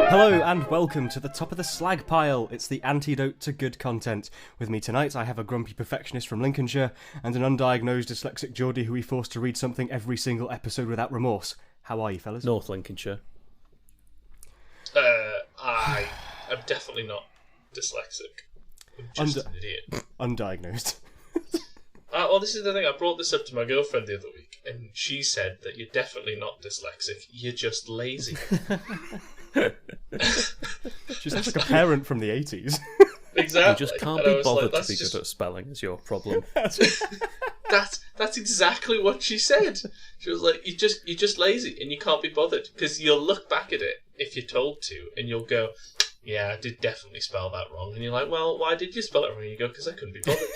Hello and welcome to the top of the slag pile. It's the antidote to good content. With me tonight I have a grumpy perfectionist from Lincolnshire and an undiagnosed dyslexic Geordie who we forced to read something every single episode without remorse. How are you, fellas? North Lincolnshire. I am definitely not dyslexic. I'm just an idiot. Undiagnosed. Well, this is the thing. I brought this up to my girlfriend the other week, and she said that you're definitely not dyslexic. You're just lazy. She sounds like a parent from the 80s. Exactly. You just can't be bothered to be good at spelling is your problem. That's exactly what she said. She was like, you're just lazy and you can't be bothered, because you'll look back at it if you're told to, and you'll go, yeah, I did definitely spell that wrong. And you're like, well, why did you spell it wrong? And you go, because I couldn't be bothered.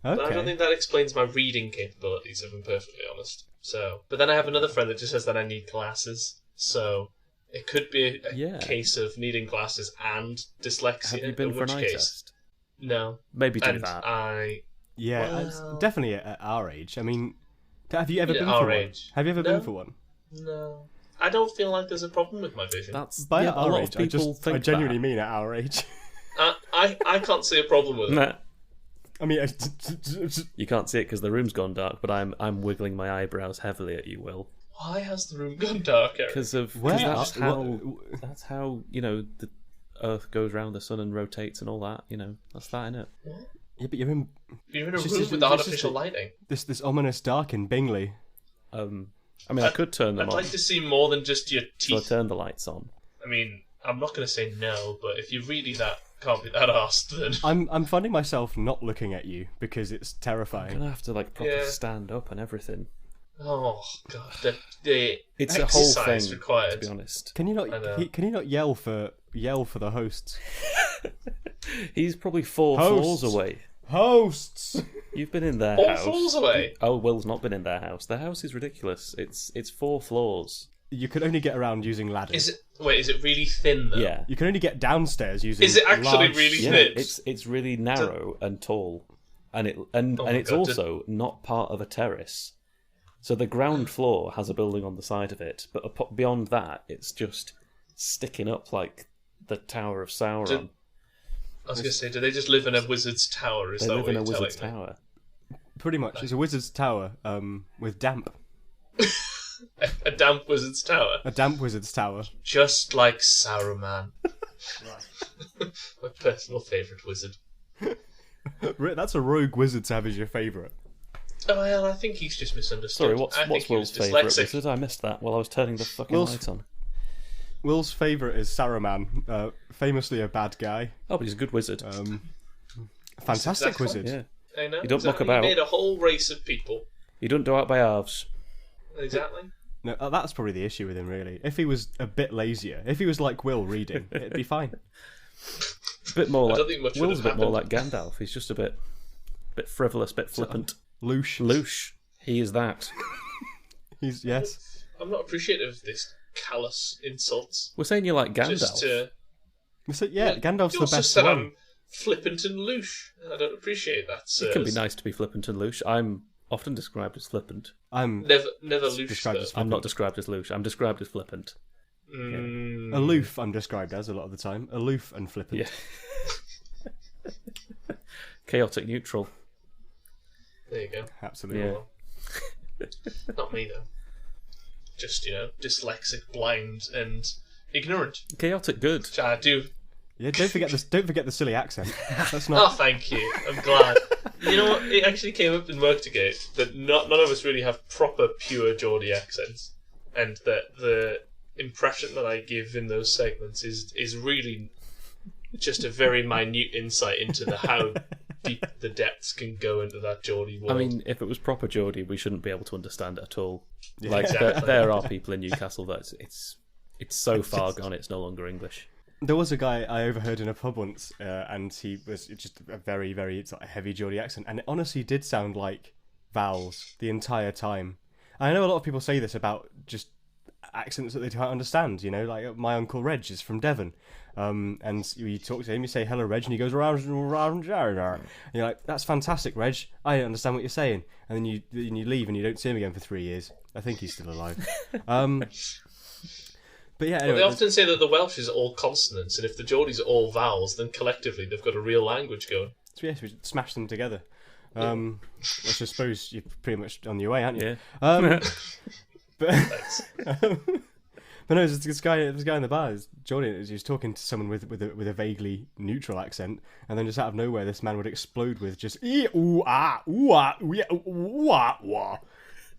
Okay. But I don't think that explains my reading capabilities, if I'm perfectly honest. So, but then I have another friend that just says that I need glasses. So it could be a case of needing glasses and dyslexia. Have you been for an eye test? No. Maybe do and that. It's definitely at our age. I mean, have you ever been our for age. one? Have you ever been for one? No. I don't feel like there's a problem with my vision. By our age. I genuinely mean at our age. I can't see a problem with it. Nah. I mean, You can't see it because the room's gone dark, but I'm wiggling my eyebrows heavily at you, Will. Why has the room gone dark, Eric? Because that's how the Earth goes round the sun and rotates and all that. That's that, innit? What? Yeah, but you're in a room with artificial lighting. This ominous dark in Bingley. I could turn them I'd on. like to see more than just your teeth. So I turn the lights on. I mean, I'm not going to say no, but if you really can't be that arsed, then... I'm finding myself not looking at you because it's terrifying. I'm gonna have to proper stand up and everything. Oh god, the it's a whole thing required. To be honest. Can you not yell for the hosts? He's probably four floors away. Hosts. You've been in their house. 4 floors away. Oh, Will's not been in their house. Their house is ridiculous. It's 4 floors. You could only get around using ladders. Is it really thin though? Yeah. You can only get downstairs using. Is it actually really thin? It's really narrow and tall, and it's also not part of a terrace. So the ground floor has a building on the side of it, but beyond that, it's just sticking up like the Tower of Sauron. I was going to say, do they just live in a wizard's tower? They live in a wizard's tower. Pretty much. It's a wizard's tower with damp. A damp wizard's tower? A damp wizard's tower. Just like Saruman. My personal favourite wizard. That's a rogue wizard to have as your favourite. Oh, well, I think he's just misunderstood. Sorry, what's Will's favourite wizard? I missed that while I was turning the fucking lights on. Will's favourite is Saruman, famously a bad guy. Oh, but he's a good wizard. Fantastic wizard. Yeah. I know. You don't muck about. He made a whole race of people. You don't do out by halves. Exactly. No, that's probably the issue with him, really. If he was a bit lazier, if he was like Will reading, it'd be fine. A bit more like Will's a bit more like Gandalf. He's just a bit frivolous, bit flippant. Louche. He is that. Yes. I'm not appreciative of this callous insults. We're saying you like Gandalf. Gandalf's the best said one. I'm flippant and louche. I don't appreciate that, sir. It can be nice to be flippant and louche. I'm often described as flippant. I'm never louche. I'm not described as louche. I'm described as flippant. Aloof, I'm described as a lot of the time. Aloof and flippant. Yeah. Chaotic neutral. There you go. Absolutely. Yeah. Not me though. Just dyslexic, blind, and ignorant. Chaotic good. Which I do. Yeah, don't forget the silly accent. That's not. Oh, thank you. I'm glad. You know what? It actually came up in work today that none of us really have proper, pure Geordie accents, and that the impression that I give in those segments is really just a very minute insight into how deep the depths can go into that Geordie world. I mean, if it was proper Geordie, we shouldn't be able to understand it at all. Yeah. Exactly. There are people in Newcastle that it's so far gone, it's no longer English. There was a guy I overheard in a pub once, and he was just a very, very heavy Geordie accent, and it honestly did sound like vowels the entire time. I know a lot of people say this about just accents that they can't understand. You know, like my uncle Reg is from Devon, and you talk to him, you say hello, Reg, and he goes around, and you're like, that's fantastic, Reg. I don't understand what you're saying, and then you leave and you don't see him again for 3 years. I think he's still alive. But yeah, anyway, they often say that the Welsh is all consonants, and if the Geordies are all vowels, then collectively they've got a real language going. So yes, we should smash them together. Which I suppose you're pretty much on your way, aren't you? Yeah. But no, this guy in the bar, Geordie, he was talking to someone with a vaguely neutral accent, and then just out of nowhere, this man would explode with just ooh ah ooh ah ooh, yeah, ooh ah wah,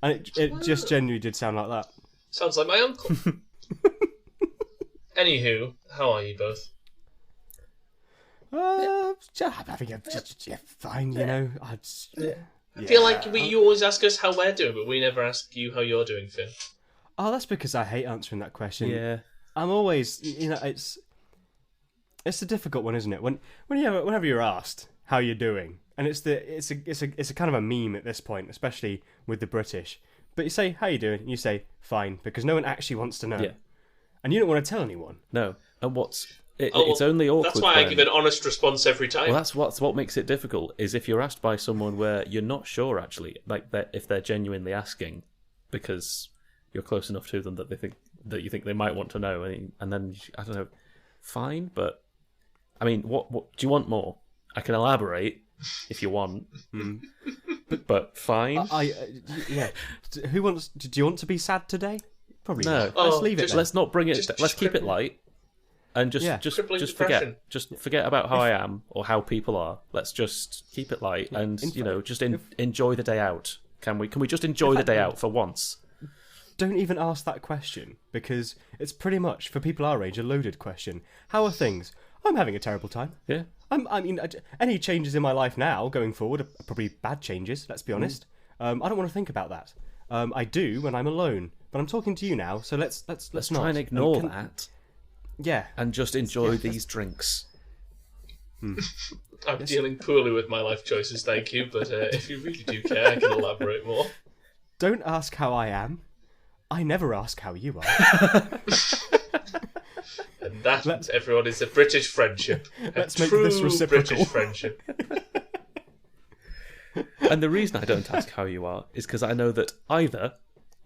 and it just genuinely did sound like that. Sounds like my uncle. Anywho, how are you both? Fine, you know. I feel like you always ask us how we're doing, but we never ask you how you're doing, Finn. Oh, that's because I hate answering that question. Yeah, I'm always, you know, it's a difficult one, isn't it? Whenever you're asked how you're doing, and it's a kind of a meme at this point, especially with the British. But you say how you doing, and you say fine, because no one actually wants to know. Yeah. And you don't want to tell anyone. No. And it's only awkward. That's why I give an honest response every time. Well, that's what makes it difficult. Is if you're asked by someone where you're not sure actually, like if they're genuinely asking, because you're close enough to them that you think they might want to know, and then I don't know, fine. But I mean, what do you want more? I can elaborate if you want, but fine. Yeah. Who wants? Do you want to be sad today? Probably no. Not. Let's leave it. Let's not bring it. Let's keep it light, and just forget about how I am or how people are. Let's just keep it light and enjoy the day out. Can we just enjoy the day out for once? Don't even ask that question, because it's pretty much, for people our age, a loaded question. How are things? I'm having a terrible time. Yeah. I mean, any changes in my life now going forward are probably bad changes. Let's be honest. I don't want to think about that. I do when I'm alone, but I'm talking to you now, so let's not try and ignore that. Yeah, and just enjoy these drinks. I'm dealing poorly with my life choices, thank you. But if you really do care, I can elaborate more. Don't ask how I am. I never ask how you are. And that, everyone, is a British friendship. Let's make this reciprocal. British friendship. And the reason I don't ask how you are is because I know that either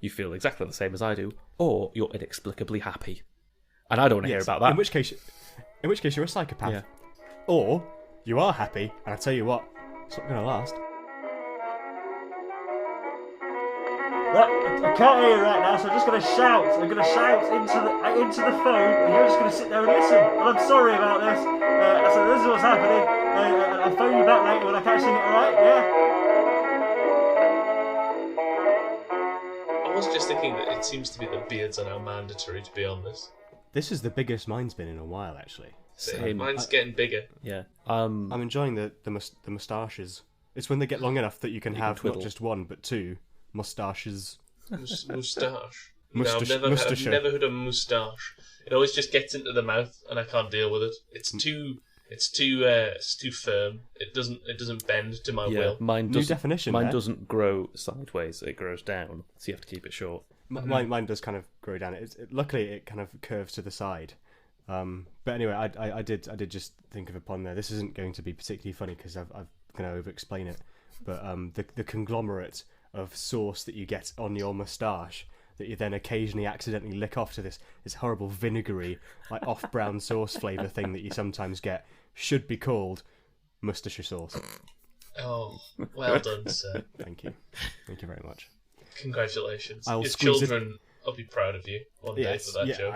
you feel exactly the same as I do, or you're inexplicably happy, and I don't want to hear about that. In which case you're a psychopath, yeah. Or you are happy, and I tell you what, it's not going to last. I can't hear you right now, so I'm just going to shout. I'm going to shout into the phone, and you're just going to sit there and listen. And I'm sorry about this. So this is what's happening. I'll phone you back later when I catch it. All right? Yeah. I was just thinking that it seems to be that beards are now mandatory to be on this. This is the biggest mine's been in a while, actually. Same. Mine's getting bigger. Yeah. I'm enjoying the moustaches. It's when they get long enough that you can have not just one but two moustaches. Moustache. No, I've never heard of moustache. It always just gets into the mouth, and I can't deal with it. It's too firm. It doesn't bend to my will. New definition. Mine doesn't grow sideways; it grows down. So you have to keep it short. Mine does kind of grow down. Luckily, it kind of curves to the side. But anyway, I did just think of a pun there. This isn't going to be particularly funny because I'm going to over-explain it. But the conglomerate of sauce that you get on your moustache that you then occasionally accidentally lick off to this horrible vinegary, like off-brown sauce flavour thing that you sometimes get should be called Worcestershire sauce. Oh, well done, sir. Thank you very much. Congratulations. Your children will be proud of you one day for that joke.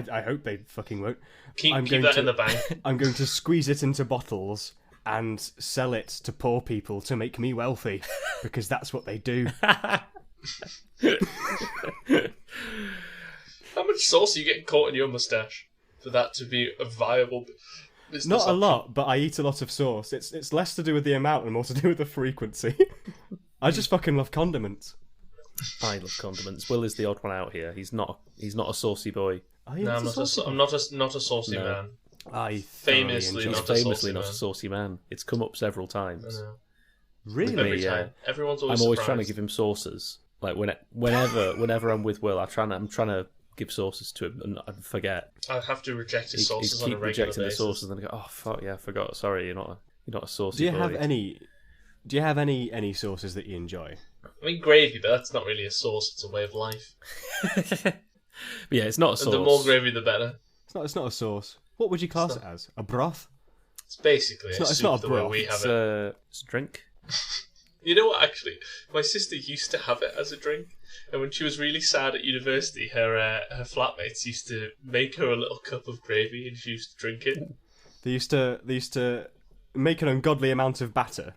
I hope they fucking won't. Keep that in the bank. I'm going to squeeze it into bottles and sell it to poor people to make me wealthy, because that's what they do. How much sauce are you getting caught in your moustache for that to be a viable business Not option? a lot, but I eat a lot of sauce. It's less to do with the amount and more to do with the frequency. I just fucking love condiments. I love condiments. Will is the odd one out here. He's not a saucy boy. No, I'm not a saucy man. I famously not a saucy man. It's come up several times. Really? Every time. Everyone's always I'm always surprised. trying to give him sauces. Like whenever I'm with Will, I'm trying to give sauces to him and forget. I'd have to reject his sauces He'd on keep a regular rejecting basis. the sauces and then go, oh fuck yeah, I forgot. Sorry, you're not a saucy Do you boy. have any? Do you have any sauces that you enjoy? I mean, gravy, but that's not really a sauce, it's a way of life. But yeah, it's not a sauce. And the more gravy, the better. It's not a sauce. What would you class it as? A broth? It's basically It's a not- it's soup not a the way broth. we have It's it. it's a drink. You know what, actually? My sister used to have it as a drink, and when she was really sad at university, her flatmates used to make her a little cup of gravy, and she used to drink it. They used to make an ungodly amount of batter,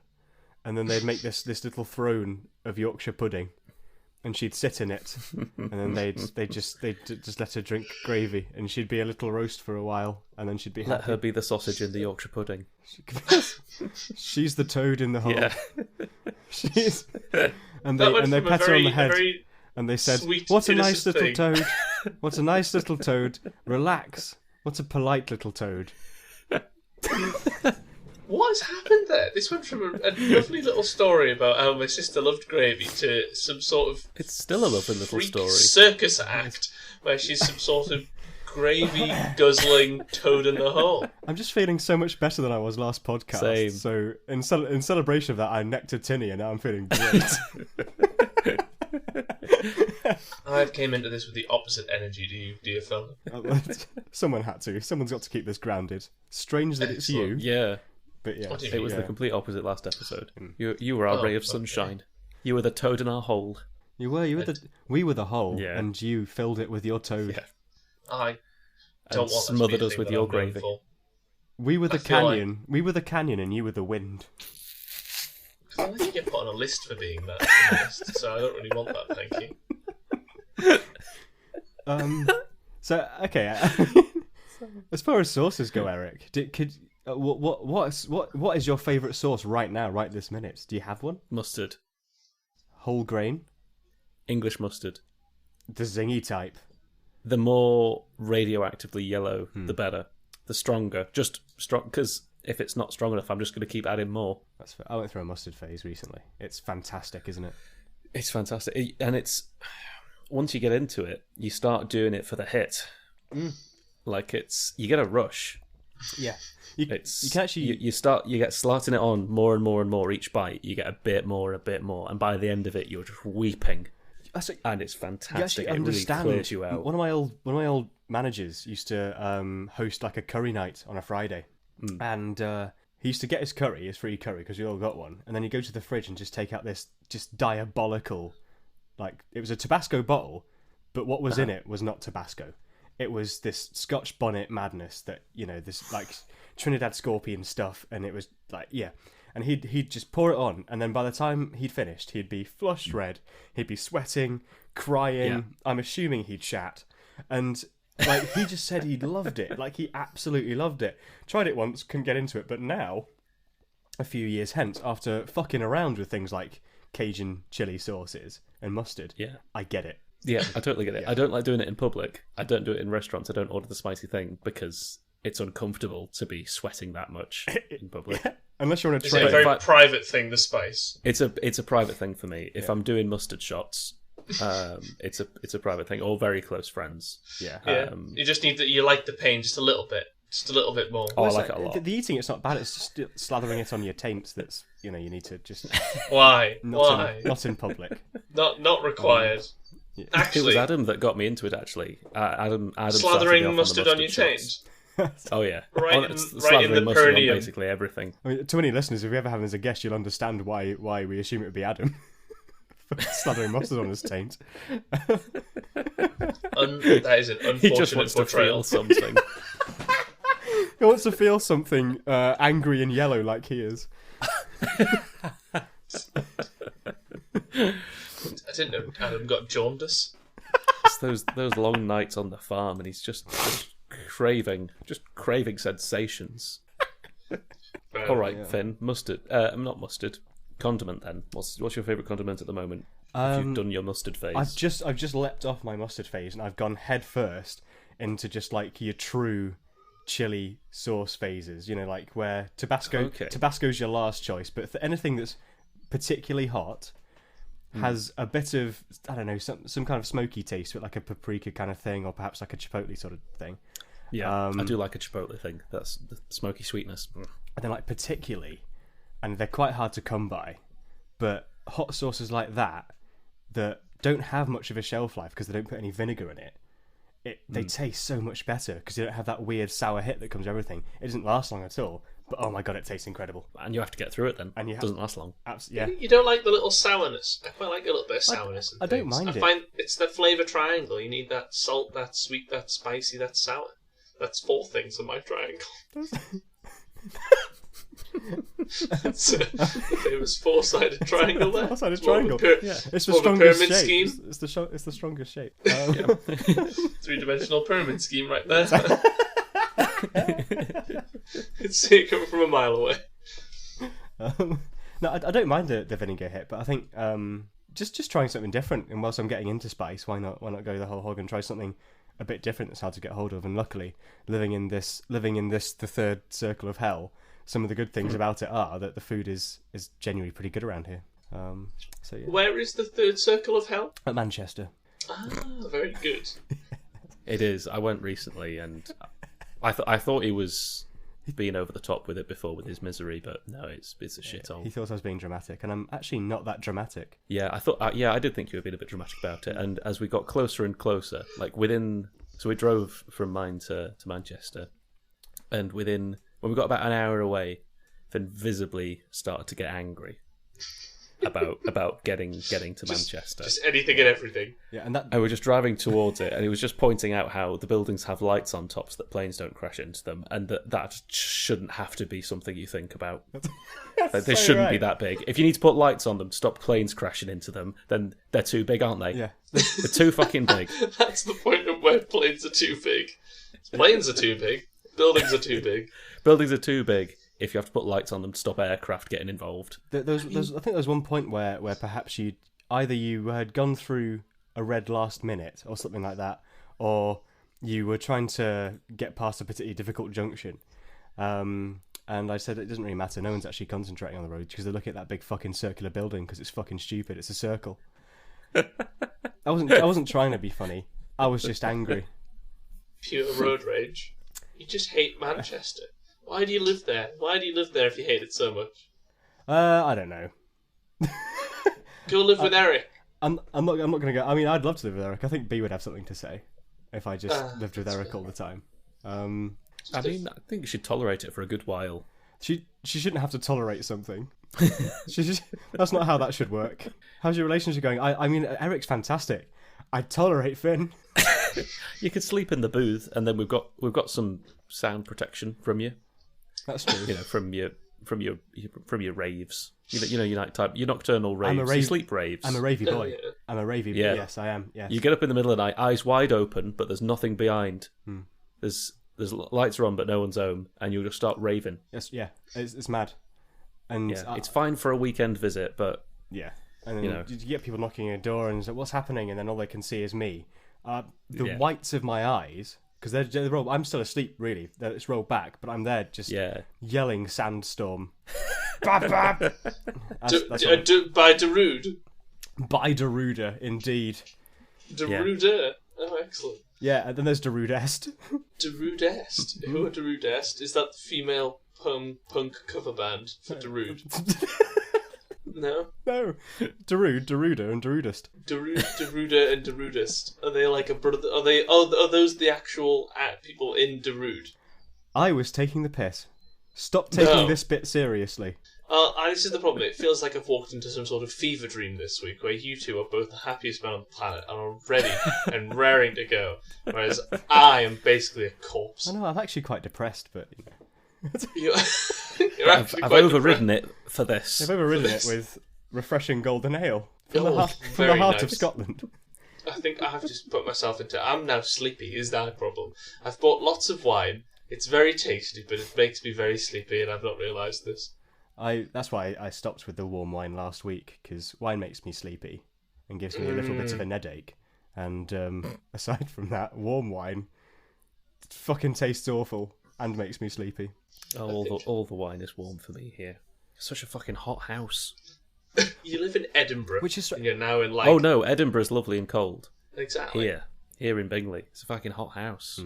and then they'd make this little throne of Yorkshire pudding, and she'd sit in it, and then they'd just let her drink gravy, and she'd be a little roast for a while, and then she'd be Let happy. her be the sausage in the Yorkshire pudding. She's the toad in the hole. Yeah. She's and That went they from a pet her on the very- head. a very And they said, sweet, "What a nice innocent little thing." toad! What a nice little toad! Relax. What a polite little toad!" What has happened there? This went from a lovely little story about how my sister loved gravy to some sort of It's still a lovely little freak story. circus act where she's some sort of gravy guzzling toad in the hole. I'm just feeling so much better than I was last podcast. Same. So in celebration of that, I nectared Tinny, and now I'm feeling great. I came into this with the opposite energy to you, dear fella. Someone had to. Someone's got to keep this grounded. Strange that it's you, Excellent. Yeah, but yeah. What do you it was yeah. the complete opposite last episode. You were our Oh, ray of okay. sunshine. You were the toad in our hole. We were the hole, Yeah. and you filled it with your toad. Yeah. I don't And want that to smothered be a us thing with that your I'm known gravy. for. We were the I feel like- canyon. We were the canyon, and you were the wind. I don't think you get put on a list for being that, to be honest, so I don't really want that, thank you. So okay. As far as sauces go, Eric, what is your favourite sauce right now, right this minute? Do you have one? Mustard. Whole grain, English mustard. the zingy type. The more radioactively yellow, the better. The stronger. Just strong, because if it's not strong enough, I'm just going to keep adding more. That's fair. I went through a mustard phase recently. It's fantastic, isn't it? It's fantastic. And it's... Once you get into it, you start doing it for the hit. Like, you get a rush. Yeah. You can actually... You get slotting it on more and more and more each bite. You get a bit more, and by the end of it, you're just weeping. And it's You fantastic. actually It really understand. clears you out. One of my old managers used to host like a curry night on a Friday, and he used to get his free curry, because we all got one, and then he'd go to the fridge and just take out this just diabolical, like, it was a Tabasco bottle, but what was in it was not Tabasco. It was this Scotch bonnet madness that, this like Trinidad Scorpion stuff, and it was like, yeah. And he'd just pour it on, and then by the time he'd finished, he'd be flushed red, he'd be sweating, crying. Yeah. I'm assuming he'd shat, and like he just said he loved it, like he absolutely loved it. Tried it once, couldn't get into it, but now, a few years hence, after fucking around with things like Cajun chili sauces and mustard, Yeah. I get it. Yeah, I totally get it. I don't like doing it in public. I don't do it in restaurants. I don't order the spicy thing because it's uncomfortable to be sweating that much in public. Unless you're on a Is it a train. very But- private thing, the spice? It's a private thing for me. If I'm doing mustard shots, it's a private thing. Or very close friends. Yeah. Yeah. You just need you like the pain just a little bit more. Oh, I It's like it a lot. The eating, it's not bad. It's just slathering it on your taint. That's you need to just Why? not in public. Not required. It was Actually, Adam that got me into it. Actually, Adam started me off slathering on the mustard on your shots. taint. Oh yeah, Right Oh, in- it's right in slathering the mustard on perineum. basically everything. I mean, to any listeners, if we ever have him as a guest, you'll understand why we assume it would be Adam. Slathering mustard on his taint. That is an He just unfortunate wants to portrayal. feel something. He wants to feel something angry and yellow like he is. I didn't know Adam got jaundice. It's those long nights on the farm, and he's just craving sensations. All right, Finn, mustard. Not mustard. Condiment then. What's your favourite condiment at the moment? If you've done your mustard phase. I've just leapt off my mustard phase, and I've gone head first into just like your true chili sauce phases. Like where Tabasco's your last choice, but for anything that's particularly hot, has a bit of, I don't know, some kind of smoky taste with like a paprika kind of thing, or perhaps like a chipotle sort of thing. Yeah, I do like a chipotle thing. That's the smoky sweetness. And then like particularly, and they're quite hard to come by, but hot sauces like that don't have much of a shelf life because they don't put any vinegar in it. They taste so much better because you don't have that weird sour hit that comes with everything. It doesn't last long at all, but oh my god, it tastes incredible. And you have to get through it then. And it doesn't last long. Yeah. You don't like the little sourness. I quite like a little bit of sourness. I don't mind it. I find it's the flavour triangle. You need that salt, that sweet, that spicy, that sour. That's 4 things on my triangle. It's a famous 4-sided triangle there. 4-sided triangle. It's the strongest shape. Scheme. It's the strongest shape. 3-dimensional pyramid scheme right there. You'd see it coming from a mile away. No, I don't mind the vinegar hit, but I think just trying something different. And whilst I'm getting into spice, why not go the whole hog and try something a bit different that's hard to get hold of? And luckily, living in this the third circle of hell, some of the good things about it are that the food is genuinely pretty good around here. So yeah. Where is the third circle of hell? At Manchester. Ah, very good. It is. I went recently, and I thought he was being over the top with it before with his misery, but no, it's a shithole. He thought I was being dramatic, and I'm actually not that dramatic. Yeah, I thought. I did think you were being a bit dramatic about it. And as we got closer and closer, like so we drove from mine to Manchester, and when we got about an hour away, then visibly started to get angry about getting to Manchester. Just anything and everything. Yeah, and we were just driving towards it, and he was just pointing out how the buildings have lights on top so that planes don't crash into them, and that shouldn't have to be something you think about. They shouldn't be that big. If you need to put lights on them, stop planes crashing into them, then they're too big, aren't they? Yeah. They're too fucking big. That's the point of where planes are too big. Planes are too big. Buildings are too big. Buildings are too big. If you have to put lights on them to stop aircraft getting involved. I think there was one point where perhaps you had gone through a red last minute or something like that, or you were trying to get past a particularly difficult junction. And I said it doesn't really matter. No one's actually concentrating on the road because they're looking at that big fucking circular building because it's fucking stupid. It's a circle. I wasn't trying to be funny. I was just angry. Pure road rage. You just hate Manchester. Why do you live there? Why do you live there if you hate it so much? I don't know. Go live with Eric. I'm not going to go. I mean, I'd love to live with Eric. I think B would have something to say if I just lived with Eric all the time. I mean, I think you should tolerate it for a good while. She shouldn't have to tolerate something. That's not how that should work. How's your relationship going? I mean, Eric's fantastic. I tolerate Finn. You could sleep in the booth, and then we've got some sound protection from you. That's true. You know, from your raves. You know, your nocturnal raves. You sleep raves. I'm a ravey boy. Yeah. I'm a ravey boy. Yeah. Yes, I am. Yes. You get up in the middle of the night, eyes wide open, but there's nothing behind. There's lights are on, but no one's home, and you'll just start raving. Yes, yeah. It's mad. And it's fine for a weekend visit, but yeah. And then you get people knocking on your door and say, "What's happening?" And then all they can see is me. The whites of my eyes, because they're rolled. I'm still asleep, really. It's rolled back, but I'm there just yelling sandstorm. Bab, bab. By Darude. By Daruda, indeed. Daruda. Oh, excellent. Yeah, and then there's Darudest. Darudest. Who are Darudest? Is that the female punk cover band for Darude? No? No. Daruda, and Darudest. Daruda, and Darudest. Are they like a brother? Are those the actual people in Darude? I was taking the piss. Stop taking this bit seriously. This is the problem. It feels like I've walked into some sort of fever dream this week, where you two are both the happiest men on the planet and are ready and raring to go, whereas I am basically a corpse. I know, I'm actually quite depressed, but I've overridden it for this. I've overridden it with refreshing golden ale from the heart of Scotland. I think I have just put myself into. I'm now sleepy. Is that a problem? I've bought lots of wine. It's very tasty, but it makes me very sleepy, and I've not realised this. That's why I stopped with the warm wine last week, because wine makes me sleepy and gives me a little bit of a headache. And aside from that, warm wine fucking tastes awful and makes me sleepy. All the wine is warm for me here. It's such a fucking hot house. You live in Edinburgh, Which is... and you're now in like... Oh no, Edinburgh's lovely and cold. Exactly. Here in Bingley. It's a fucking hot house.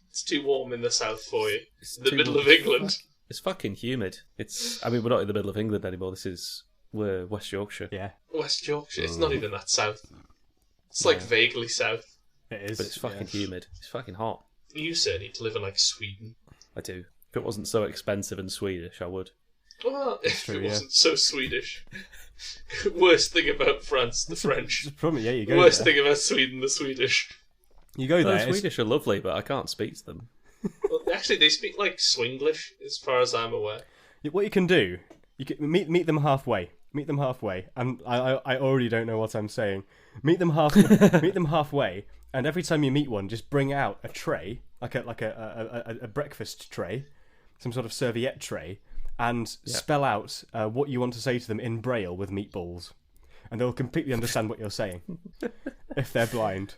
It's too warm in the south for you. It's The too middle warm. of England. It's fucking humid. We're not in the middle of England anymore. We're West Yorkshire. Yeah, West Yorkshire. It's not even that south. It's like vaguely south. it is. But it's fucking humid. It's fucking hot. You sir need to live in like Sweden. I do. If it wasn't so expensive and Swedish, I would. Well, if true, it yeah. wasn't so Swedish. Worst thing about France, the French. Probably, yeah, you go Worst there. thing about Sweden, the Swedish. You go there. The Swedish are lovely, but I can't speak to them. Well, actually, they speak like Swinglish, as far as I'm aware. What you can do, you can meet them halfway. Meet them halfway. And I already don't know what I'm saying. Meet them halfway, and every time you meet one, just bring out a tray, like a breakfast tray, some sort of serviette tray, and spell out what you want to say to them in Braille with meatballs, and they'll completely understand what you're saying if they're blind.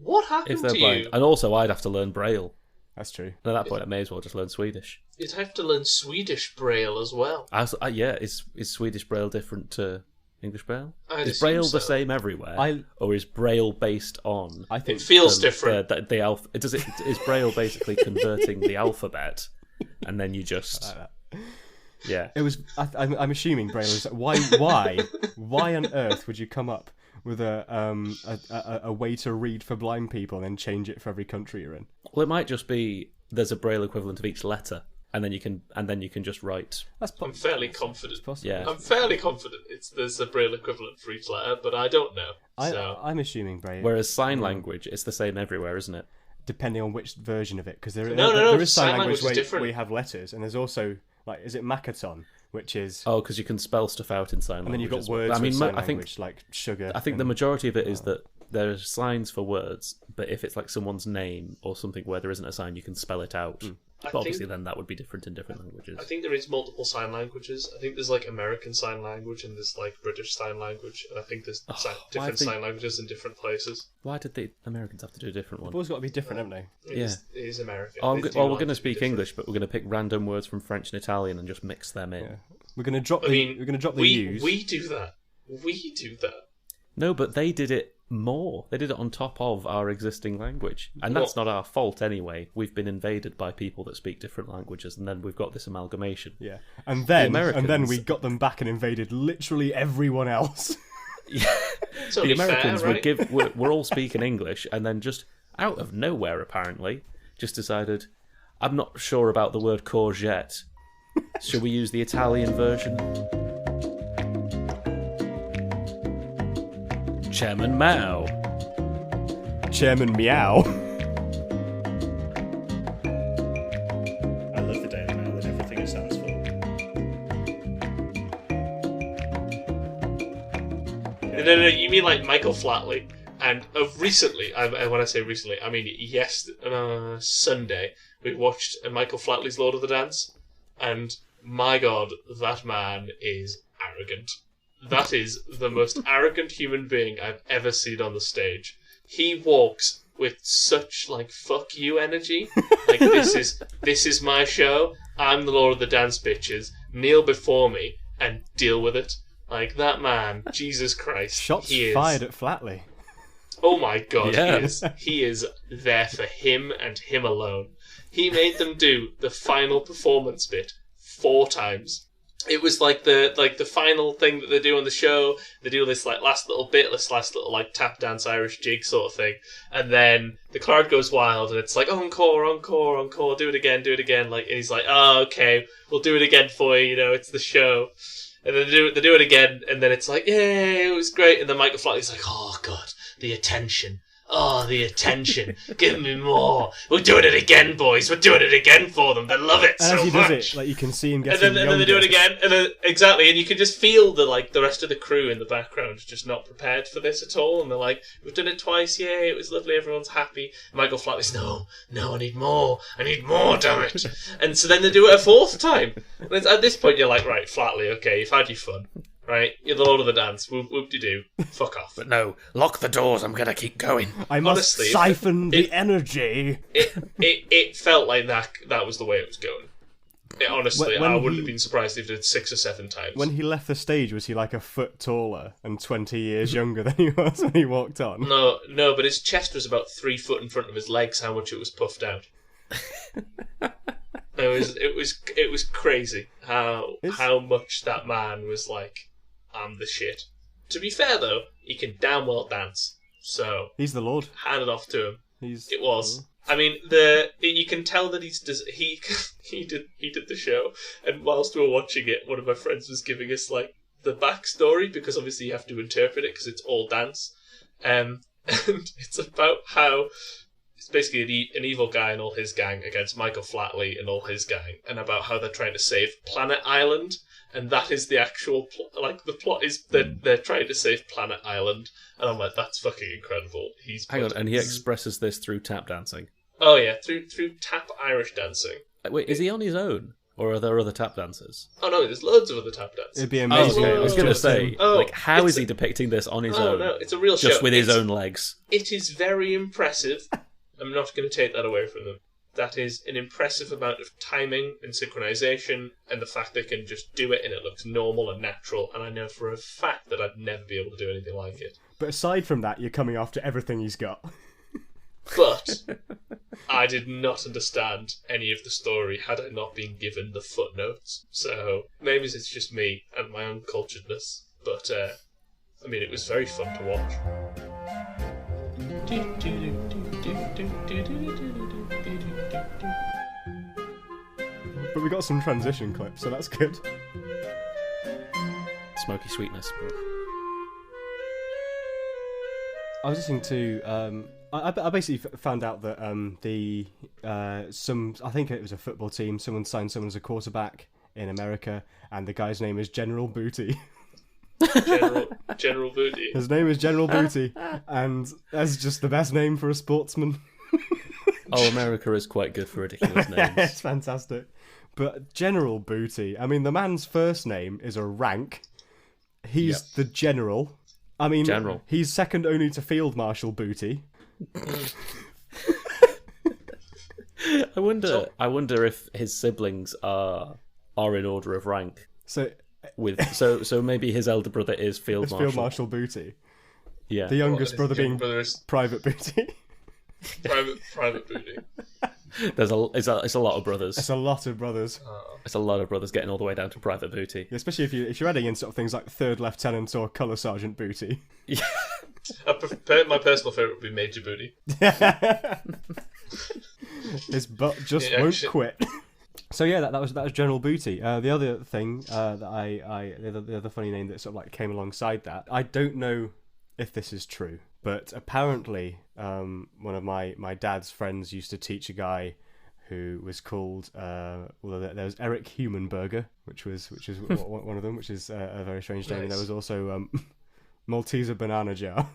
What happened If they're to blind. you? And also, I'd have to learn Braille. That's true. And at that point, I may as well just learn Swedish. You'd have to learn Swedish Braille as well. Is Swedish Braille different to English Braille? I'd Is Braille assume so. the same everywhere? Or is Braille based on... I think It feels different. Is Braille basically converting the alphabet, and then you just... like that. Yeah. It was. I'm assuming Braille is. Why on earth would you come up with a way to read for blind people and then change it for every country you're in? Well, it might just be there's a Braille equivalent of each letter, and then you can just write. I'm fairly confident. Possible. Yeah. I'm fairly confident there's a Braille equivalent for each letter, but I don't know. I'm assuming Braille. Whereas sign language, it's the same everywhere, isn't it? Depending on which version of it, because there No, is sign language is where different. you have letters, and there's also is it Makaton, which is Oh, because you can spell stuff out in sign language. and then you've got as well. words I mean, with sign I think language like sugar. I think the majority of it is that there are signs for words, but if it's like someone's name or something where there isn't a sign, you can spell it out. But obviously, then that would be different in different languages. I think there is multiple sign languages. I think there's like American Sign Language and there's like British Sign Language, and I think there's different sign languages in different places. Why did the Americans have to do a different one? They've always got to be different, haven't they? It is American. Oh, They do we're like going to be speak different. English, but we're going to pick random words from French and Italian and just mix them in. Yeah. We're going to drop the. I mean, we're going to drop the we U's. we do that. We do that. No, but they did it more. They did it on top of our existing language. And that's not our fault anyway. We've been invaded by people that speak different languages, and then we've got this amalgamation. Yeah, and then Americans- we got them back and invaded literally everyone else. It's The only Americans fair, right? we're all speaking English, and then just out of nowhere, apparently, just decided, I'm not sure about the word courgette. Shall we use the Italian version? Chairman Mao. Chairman Meow. I love the Daily Mail and everything it stands for. No, you mean like Michael Flately. And recently, when I say recently, I mean Sunday, we watched Michael Flatley's Lord of the Dance, and my God, that man is arrogant. That is the most arrogant human being I've ever seen on the stage. He walks with such like fuck you energy. Like this is my show. I'm the Lord of the Dance, bitches. Kneel before me and deal with it. Like that man, Jesus Christ. Shots he is, fired at Flatly. Oh my God, Yeah. he is there for him and him alone. He made them do the final performance bit 4 times. It was like the final thing that they do on the show. They do this like last little bit, this last little like tap dance Irish jig sort of thing, and then the crowd goes wild, and it's like encore, encore, encore, do it again, like, and he's like, oh okay, we'll do it again for you, it's the show, and then they do it again, and then it's like, yay, it was great, and then Michael Flatley's like, oh God, the attention. Oh, the attention. Give me more. We're doing it again, boys. We're doing it again for them. They love it And so as he much. does it, like you can see him And getting then they do it again, and then exactly, and you can just feel the rest of the crew in the background just not prepared for this at all, and they're like, "We've done it twice, yay! It was lovely, everyone's happy." And Michael Flatley's, "No, I need more, damn it!" And so then they do it a 4th time. And it's, at this point, you're like, "Right, Flatley, okay, you've had your fun, right? You're the Lord of the Dance. Whoop-de-doo, fuck off." But no, lock the doors, I'm going to keep going. I must honestly, siphon the energy. It felt like that was the way it was going. Honestly, I wouldn't have been surprised if he did 6 or 7 times. When he left the stage, was he like a foot taller and 20 years younger than he was when he walked on? No, but his chest was about 3 foot in front of his legs. How much it was puffed out. It was crazy how much that man was like, I'm the shit. To be fair though, he can damn well dance. So he's the Lord. Hand it off to him. It was. Oh. I mean, you can tell that he did the show, and whilst we were watching it, one of my friends was giving us like the backstory, because obviously you have to interpret it because it's all dance, and it's about how it's basically an evil guy and all his gang against Michael Flately and all his gang, and about how they're trying to save Planet Island. And that is the actual the plot is that they're trying to save Planet Island, and I'm like, that's fucking incredible. Hang on, and he expresses this through tap dancing. Oh yeah, through tap Irish dancing. Wait, is he on his own, or are there other tap dancers? Oh no, there's loads of other tap dancers. It'd be amazing. Okay. I was going to say, how is he depicting this on his own? No, it's a real show. Just with his own legs. It is very impressive. I'm not going to take that away from them. That is an impressive amount of timing and synchronization, and the fact they can just do it and it looks normal and natural, and I know for a fact that I'd never be able to do anything like it. But aside from that, you're coming after everything he's got. But I did not understand any of the story had I not been given the footnotes. So maybe it's just me and my unculturedness, but I mean, it was very fun to watch. But we got some transition clips, so that's good. Smoky sweetness. I was listening to. I basically found out that I think it was a football team. Someone signed someone as a quarterback in America, and the guy's name is General Booty. General Booty. His name is General Booty, and that's just the best name for a sportsman. Oh, America is quite good for ridiculous names. It's fantastic. But General Booty, I mean, the man's first name is a rank. He's the general. I mean, he's second only to Field Marshal Booty. I wonder if his siblings are in order of rank. So maybe his elder brother is Field Marshal. Field Marshal Booty. Yeah. The youngest brother being Private Booty. Private Booty. It's a lot of brothers. It's a lot of brothers. It's a lot of brothers getting all the way down to Private Booty. Especially if you're adding in sort of things like Third Lieutenant or Colour Sergeant Booty. Yeah. My personal favourite would be Major Booty. His butt just won't quit. So yeah, that was General Booty. The other thing the other funny name that sort of like came alongside that, I don't know if this is true, but apparently one of my dad's friends used to teach a guy who was called there was Eric Humanburger, which is one of them, which is a very strange name. Nice. And there was also Malteser Banana Jar.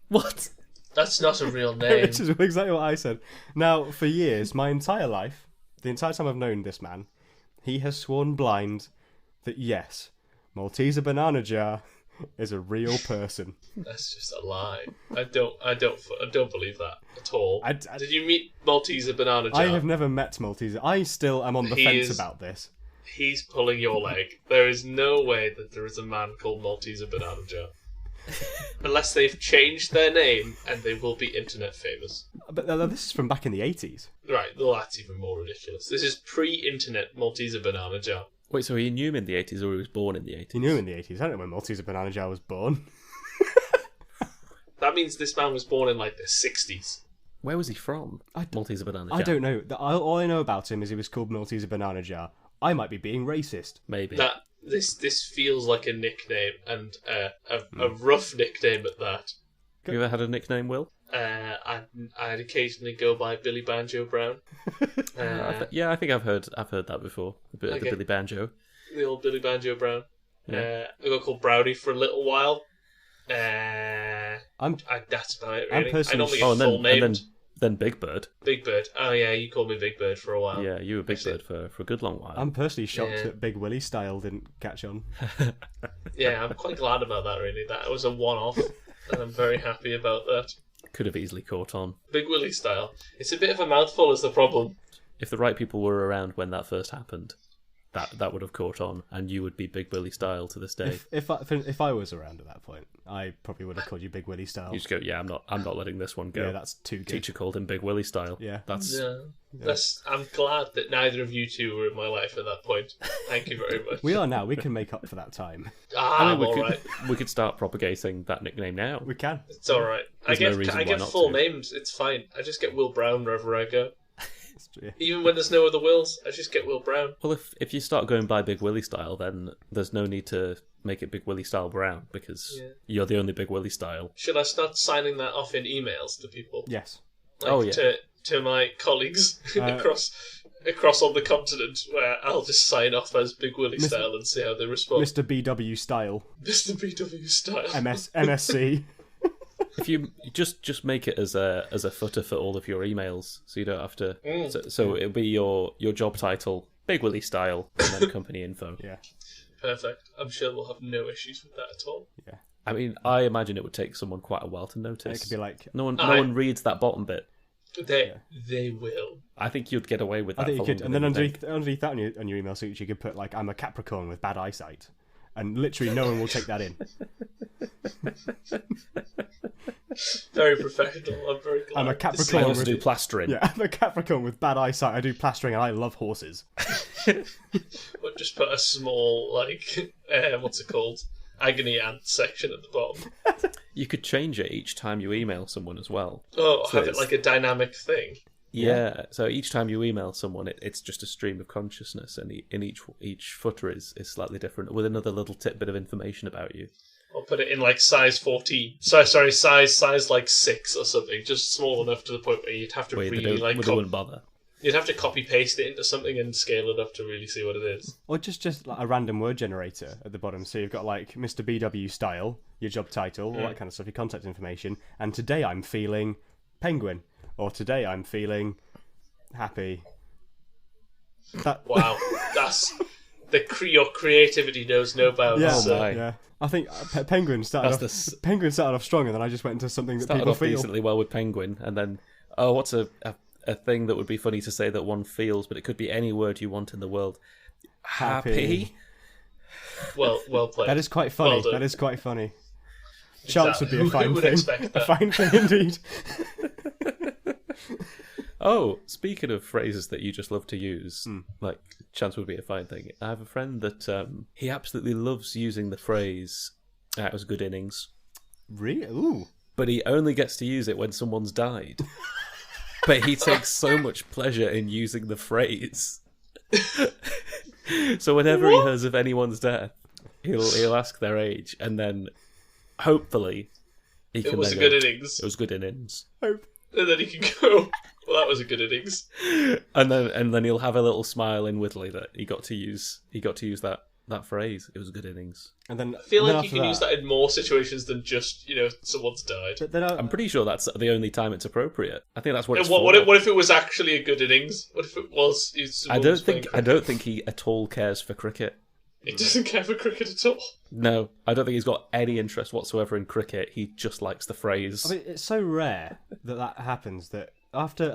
What? That's not a real name. Which is exactly what I said. Now, for years, my entire life, the entire time I've known this man, he has sworn blind that yes, Malteser Banana Jar is a real person. That's just a lie. I don't believe that at all. Did you meet Malteser Banana Jar? I have never met Malteser. I still am on the fence about this. He's pulling your leg. There is no way that there is a man called Malteser Banana Jar. Unless they've changed their name and they will be internet famous. But this is from back in the 80s. Right, well that's even more ridiculous. This is pre-internet Malteser Banana Jar. Wait, so he knew him in the 80s or he was born in the 80s? He knew him in the 80s. I don't know when Malteser Banana Jar was born. That means this man was born in like the 60s. Where was he from? Malteser Banana Jar. I don't know. All I know about him is he was called Malteser Banana Jar. I might be being racist. Maybe. This feels like a nickname, and a rough nickname at that. Have you ever had a nickname, Will? I'd occasionally go by Billy Banjo Brown. I think I've heard that before. A bit of the Billy Banjo. The old Billy Banjo Brown. Yeah. I got called Browdy for a little while. That's about it, really. I don't think it's full named. Then Big Bird. Big Bird. Oh yeah, you called me Big Bird for a while. Yeah, you were Big Bird for a good long while. I'm personally shocked that Big Willie style didn't catch on. Yeah, I'm quite glad about that, really. That was a one-off, and I'm very happy about that. Could have easily caught on. Big Willie style. It's a bit of a mouthful is the problem. if the right people were around when that first happened, that would have caught on, and you would be Big Willie style to this day. If I was around at that point, I probably would have called you Big Willie style. You just go, yeah, I'm not letting this one go. Yeah, that's too good. Teacher called him Big Willie style. Yeah, I'm glad that neither of you two were in my life at that point. Thank you very much. We are now. We can make up for that time. We could start propagating that nickname now. We can. It's all right. There's no reason I why get not full to. names. It's fine. I just get Will Brown wherever I go. Yeah. Even when there's no other Wills, I just get Will Brown. Well, if you start going by Big Willie style, then there's no need to make it Big Willie style Brown, because you're the only Big Willie style. Should I start signing that off in emails to people? Yes. To my colleagues across on the continent, where I'll just sign off as Big Willie style and see how they respond. Mr. BW style. Mr. BW style. MSC. If you just make it as a footer for all of your emails, so you don't have to. So it'll be your job title, Big Willie style, and then company info. Yeah. Perfect. I'm sure we'll have no issues with that at all. Yeah. I mean, I imagine it would take someone quite a while to notice. It could be like no one reads that bottom bit. They will. I think you'd get away with that. I think you could, and then underneath think. that on your email signature, you could put like, I'm a Capricorn with bad eyesight, and literally no one will take that in. Very professional. I'm very glad. I'm a I Capricorn. also do plastering. Yeah, I'm a Capricorn with bad eyesight. I do plastering, and I love horses. Or just put a small what's it called? Agony ant section at the bottom. You could change it each time you email someone as well. Oh, So have it like a dynamic thing. Yeah. So each time you email someone, it's just a stream of consciousness, and in each footer is slightly different, with another little tidbit of information about you. Or put it in like size 14. Sorry, size like 6 or something. Just small enough to the point where you'd have to Where really they wouldn't bother. You'd have to copy paste it into something and scale it up to really see what it is. Or just like a random word generator at the bottom. So you've got like Mr. BW style, your job title, all that kind of stuff, your contact information. And today I'm feeling penguin. Or today I'm feeling happy. Wow, that's your creativity knows no bounds. Yeah, my. yeah. I think Penguin started off strong, and then I just went into something that Started people off feel. decently well with penguin, and then what's a thing that would be funny to say that one feels, but it could be any word you want in the world. Happy. Well played. That is quite funny. Well that is quite funny. Chance would be a fine Who would thing. expect that? A fine thing indeed. Oh, speaking of phrases that you just love to use, like chance would be a fine thing. I have a friend that he absolutely loves using the phrase "that was good innings," Really? Ooh. but he only gets to use it when someone's died. But he takes so much pleasure in using the phrase. So whenever he hears of anyone's death, he'll ask their age, and then hopefully he can. It was a then good go, innings. It was good innings. And then he can go, well, that was a good innings. And then he'll have a little smile inwardly that he got to use that phrase. It was a good innings. And then I feel and then like you after can use that in more situations than just, someone's died. But then I'm pretty sure that's the only time it's appropriate. I think that's what it's And what for. if it was actually a good innings? What if it was? I don't think he at all cares for cricket. He doesn't care for cricket at all. No, I don't think he's got any interest whatsoever in cricket. He just likes the phrase. I mean, it's so rare that happens that after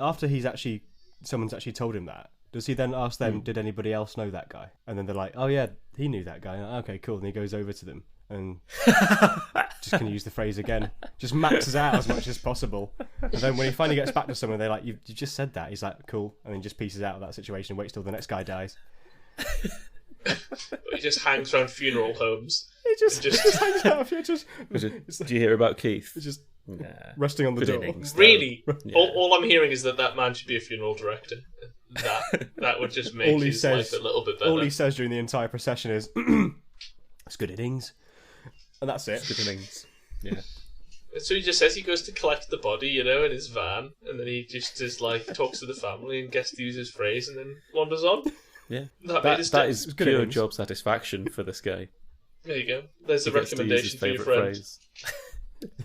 someone's actually told him that, does he then ask them, did anybody else know that guy? And then they're like, oh yeah, he knew that guy. Okay, cool. And he goes over to them and just can use the phrase again. Just maxes out as much as possible. And then when he finally gets back to someone, they're like, you just said that. He's like, cool. And then just pieces out of that situation and waits till the next guy dies. He just hangs around funeral homes. He just hangs out. Do you hear about Keith? It's just Nah. resting on the Good door. innings. Really? Yeah. All I'm hearing is that man should be a funeral director. That would just make All he his says- life a little bit better. All he says during the entire procession is, "It's good innings," and that's it. Good innings. Yeah. So he just says he goes to collect the body, in his van, and then he just is like talks to the family and gets to use his phrase, and then wanders on. Yeah. That is That is good pure innings. job satisfaction for this guy. There you go. There's a He gets to use recommendation his for your favourite friend. phrase.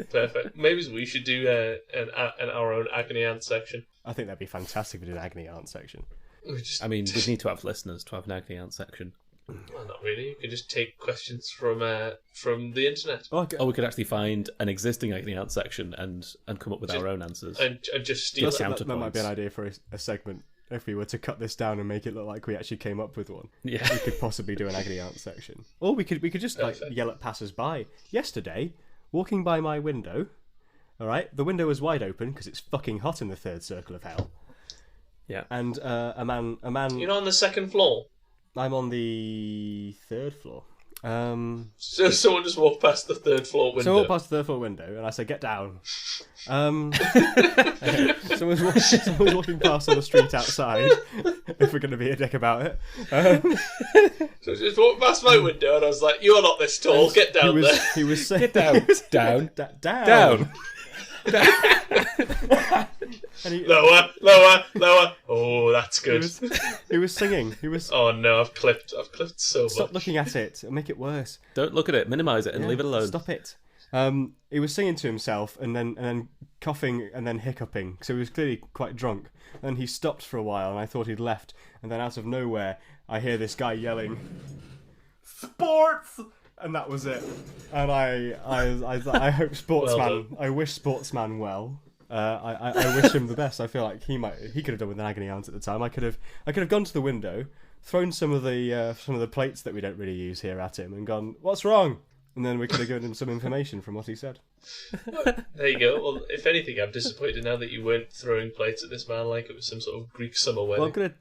Perfect. Maybe we should do our own agony aunt section. I think that'd be fantastic if we did an agony aunt section. We just, I mean, we'd need to have listeners to have an agony aunt section. well, not really. You can just take questions from the internet Oh, okay. Or we could actually find an existing agony aunt section and come up with our own answers. and just steal That it. might be an idea for a segment. if we were to cut this down and make it look like we actually came up with one, Yeah. we could possibly do an agony aunt section. Or we could just like yell at passers-by. Yesterday, walking by my window, all right, the window was wide open because it's fucking hot in the third circle of hell. Yeah. And a man. You're not on the second floor. I'm on the third floor. So someone just walked past the third floor window. So I walked past the third floor window and I said, "Get down." Someone's walking past on the street outside. If we're going to be a dick about it. So I just walked past my window and I was like, "You are not this tall. Get down there." He was saying, Get down. Down. down. And Lower. Oh, that's good. he was singing. He was. Oh no, I've clipped so much. Stop looking at it. It'll make it worse. Don't look at it. Minimise it and leave it alone. Stop it. He was singing to himself and then coughing and then hiccuping, so he was clearly quite drunk. And he stopped for a while, and I thought he'd left. And then out of nowhere, I hear this guy yelling, "Sports!" And that was it. And I hope Sportsman. I wish Sportsman well. I wish him the best. I feel like he could have done with an agony aunt at the time. I could have gone to the window, thrown some of the plates that we don't really use here at him, and gone, "What's wrong?" And then we could have given him some information from what he said. There you go. Well, if anything, I'm disappointed now that you weren't throwing plates at this man like it was some sort of Greek summer wedding. Well,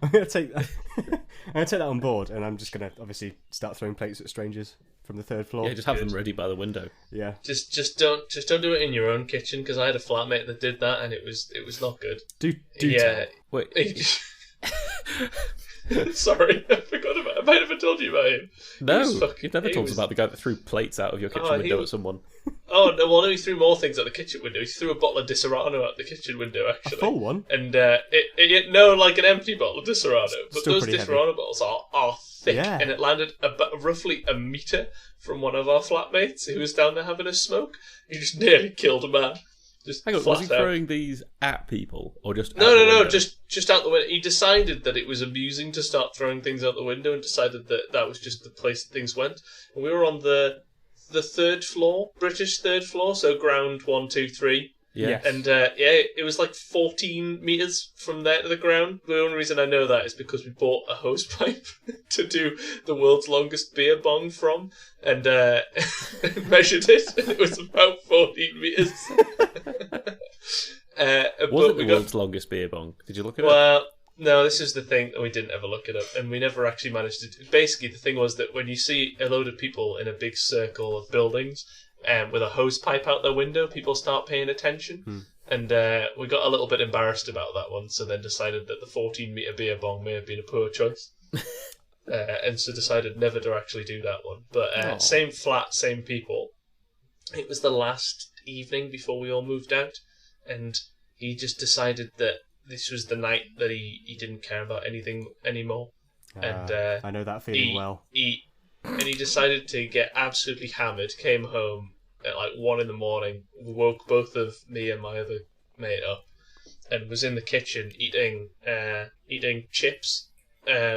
I'm gonna take that on board, and I'm just gonna obviously start throwing plates at strangers from the third floor. Yeah, just have them ready by the window. Yeah. Just don't do it in your own kitchen, because I had a flatmate that did that and it was not good. Do Yeah. Wait. Sorry, I forgot about. I might have told you about him. No, you've never told us about the guy that threw plates out of your kitchen window at someone. Oh no! Well, no, he threw more things out the kitchen window. He threw a bottle of Disaronno out the kitchen window, actually. A full one? And no, like an empty bottle of Disaronno. But Still those pretty Disaronno bottles are thick, Yeah. and it landed roughly a metre from one of our flatmates who was down there having a smoke. He just nearly killed a man. Just Hang on, flat was he out. throwing these at people or just? No, just out the window. He decided that it was amusing to start throwing things out the window, and decided that was just the place that things went. And we were on the third floor, British third floor, so ground 1, 2, 3. Yeah. And it was like 14 metres from there to the ground. The only reason I know that is because we bought a hose pipe to do the world's longest beer bong from, and measured it, and it was about 14 metres. Was it the world's longest beer bong? Did you look at it? Well, no, this is the thing. We didn't ever look it up, and we never actually managed to. Basically, the thing was that when you see a load of people in a big circle of buildings, with a hose pipe out their window, people start paying attention. And we got a little bit embarrassed about that one, so then decided that the 14-metre beer bong may have been a poor choice. And so decided never to actually do that one. But same flat, same people. It was the last evening before we all moved out, and he just decided that this was the night that he didn't care about anything anymore. And I know that feeling well. He decided to get absolutely hammered, came home at like 1 a.m, woke both of me and my other mate up, and was in the kitchen eating chips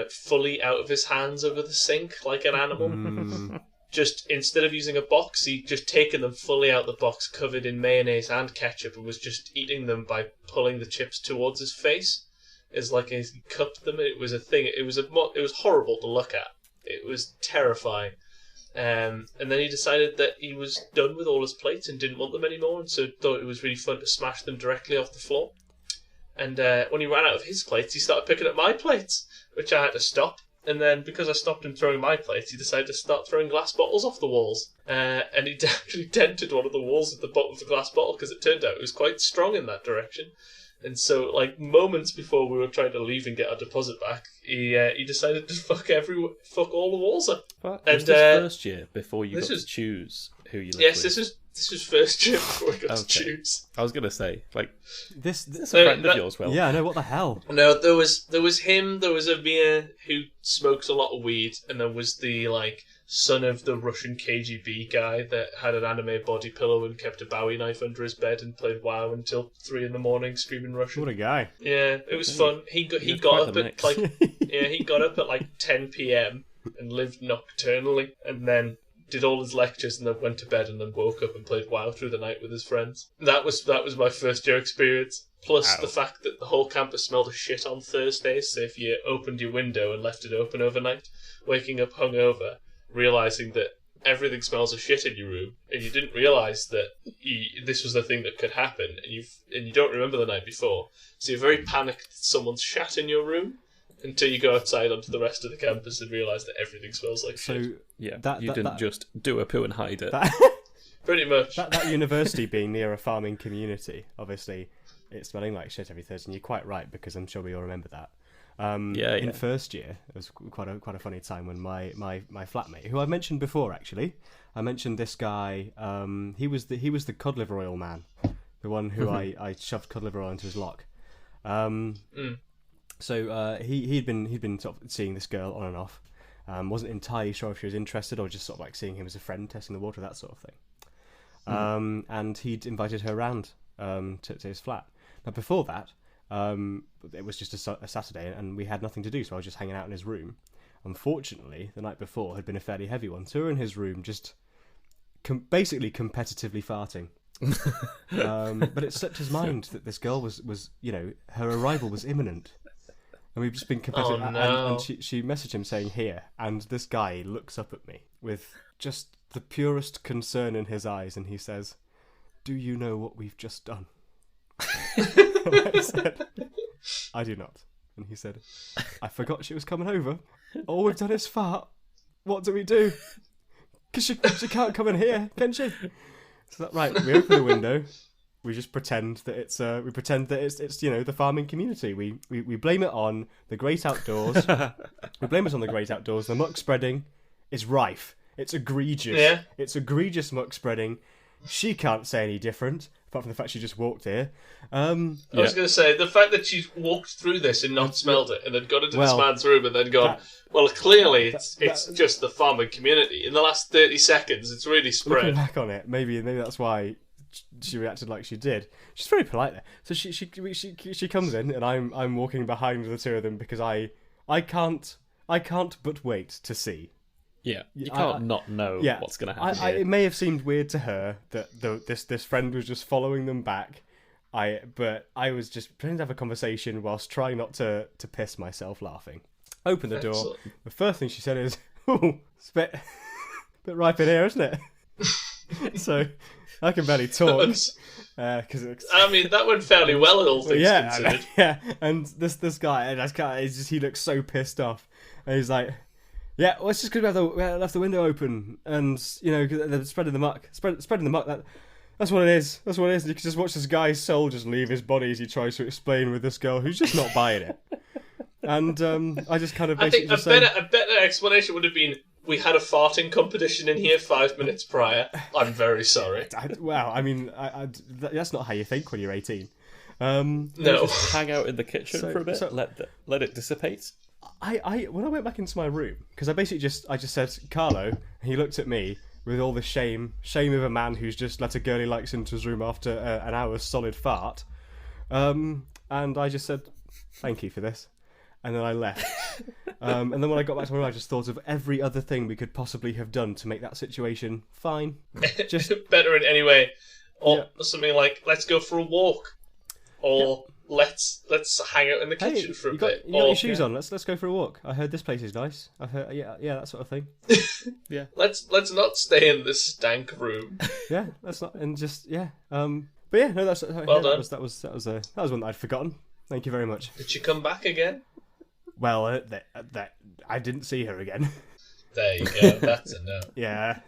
fully out of his hands over the sink like an animal. Just instead of using a box, he'd just taken them fully out the box, covered in mayonnaise and ketchup, and was just eating them by pulling the chips towards his face. It's like he cupped them. It was a thing. It was horrible to look at. It was terrifying. And then he decided that he was done with all his plates and didn't want them anymore, and so thought it was really fun to smash them directly off the floor. And when he ran out of his plates, he started picking up my plates, which I had to stop. And then, because I stopped him throwing my plates, he decided to start throwing glass bottles off the walls. And he actually dented one of the walls at the bottom of the glass bottle, because it turned out it was quite strong in that direction. And so, like, moments before we were trying to leave and get our deposit back, he decided to fuck all the walls up. And was this first year before you got to choose who you lived yes, with? this was first year before we got to choose. I was going to say, like, this a friend of yours, Will. Yeah, I know, what the hell? No, there was him, there was Amir, who smokes a lot of weed, and there was the, like, son of the Russian KGB guy that had an anime body pillow and kept a Bowie knife under his bed and played WoW until 3 a.m. screaming Russian. What a guy. Yeah, it was fun. He got up at like 10 p.m. and lived nocturnally, and then did all his lectures and then went to bed and then woke up and played WoW through the night with his friends. That was my first year experience. Plus the fact that the whole campus smelled of shit on Thursdays, so if you opened your window and left it open overnight, waking up hungover, realising that everything smells of shit in your room, and you didn't realise that this was the thing that could happen, and you don't remember the night before, so you're very panicked that someone's shat in your room, until you go outside onto the rest of the campus and realise that everything smells like shit. Yeah, you didn't just do a poo and hide it. Pretty much. That university being near a farming community, obviously, it's smelling like shit every Thursday, and you're quite right, because I'm sure we all remember that. In first year, it was quite a funny time when my flatmate, who I mentioned before, actually, I mentioned this guy. He was the cod liver oil man, the one who I shoved cod liver oil into his lock. So he'd been sort of seeing this girl on and off. Wasn't entirely sure if she was interested or just sort of like seeing him as a friend, testing the water, that sort of thing. And he'd invited her round to his flat. Now before that, it was just a Saturday and we had nothing to do, so I was just hanging out in his room. Unfortunately, the night before had been a fairly heavy one, so we were in his room just basically competitively farting. But it slipped his mind that this girl was her arrival was imminent. And we've just been competitive. Oh, no. And she messaged him saying, "Here." And this guy looks up at me with just the purest concern in his eyes, and he says, "Do you know what we've just done?" And I said, "I do not." And he said, "I forgot she was coming over. All we've done is fart. What do we do? Because she can't come in here, can she?" So we open the window. We just pretend that it's the farming community. We blame it on the great outdoors. We blame it on the great outdoors. The muck spreading is rife. It's egregious. Yeah. It's egregious muck spreading. She can't say any different, apart from the fact she just walked here. I was going to say, the fact that she walked through this and not smelled it, and then got into this man's room and then gone, clearly it's just the farming community. In the last 30 seconds, it's really spread. Looking back on it, maybe that's why she reacted like she did. She's very polite there. So she comes in, and I'm walking behind the two of them because I can't but wait to see. Yeah, you can't not know what's going to happen. It may have seemed weird to her that this friend was just following them back. But I was just trying to have a conversation whilst trying not to piss myself laughing. Open the door. Excellent. The first thing she said is, "Oh, it's a bit ripe in here, isn't it?" So I can barely talk. That went fairly well, all things considered. Yeah. And this guy, he looks so pissed off, and he's like, "Yeah, well, it's just because we left the window open, and they're spreading the muck. Spreading the muck. That's what it is. That's what it is." And you can just watch this guy's soul just leave his body as he tries to explain with this girl who's just not buying it. And I just kind of basically a better explanation would have been, "We had a farting competition in here 5 minutes prior. I'm very sorry." That's not how you think when you're 18. No. Just hang out in the kitchen for a bit. Let it dissipate. When I went back into my room, because I basically just said, "Carlo," and he looked at me with all the shame of a man who's just let a girl he likes into his room after an hour's solid fart. And I just said, "Thank you for this." And then I left. And then when I got back to my room, I just thought of every other thing we could possibly have done to make that situation fine. Just better in any way. Or something like, "Let's go for a walk." Or let's hang out in the kitchen for a bit. You got your shoes on. Let's go for a walk. I heard this place is nice. I've heard that sort of thing. Yeah. Let's not stay in this stank room. Yeah, that's not and just But yeah, no, that's well done. That was one that I'd forgotten. Thank you very much. Did she come back again? Well, I didn't see her again. There you go. That's a no. Yeah.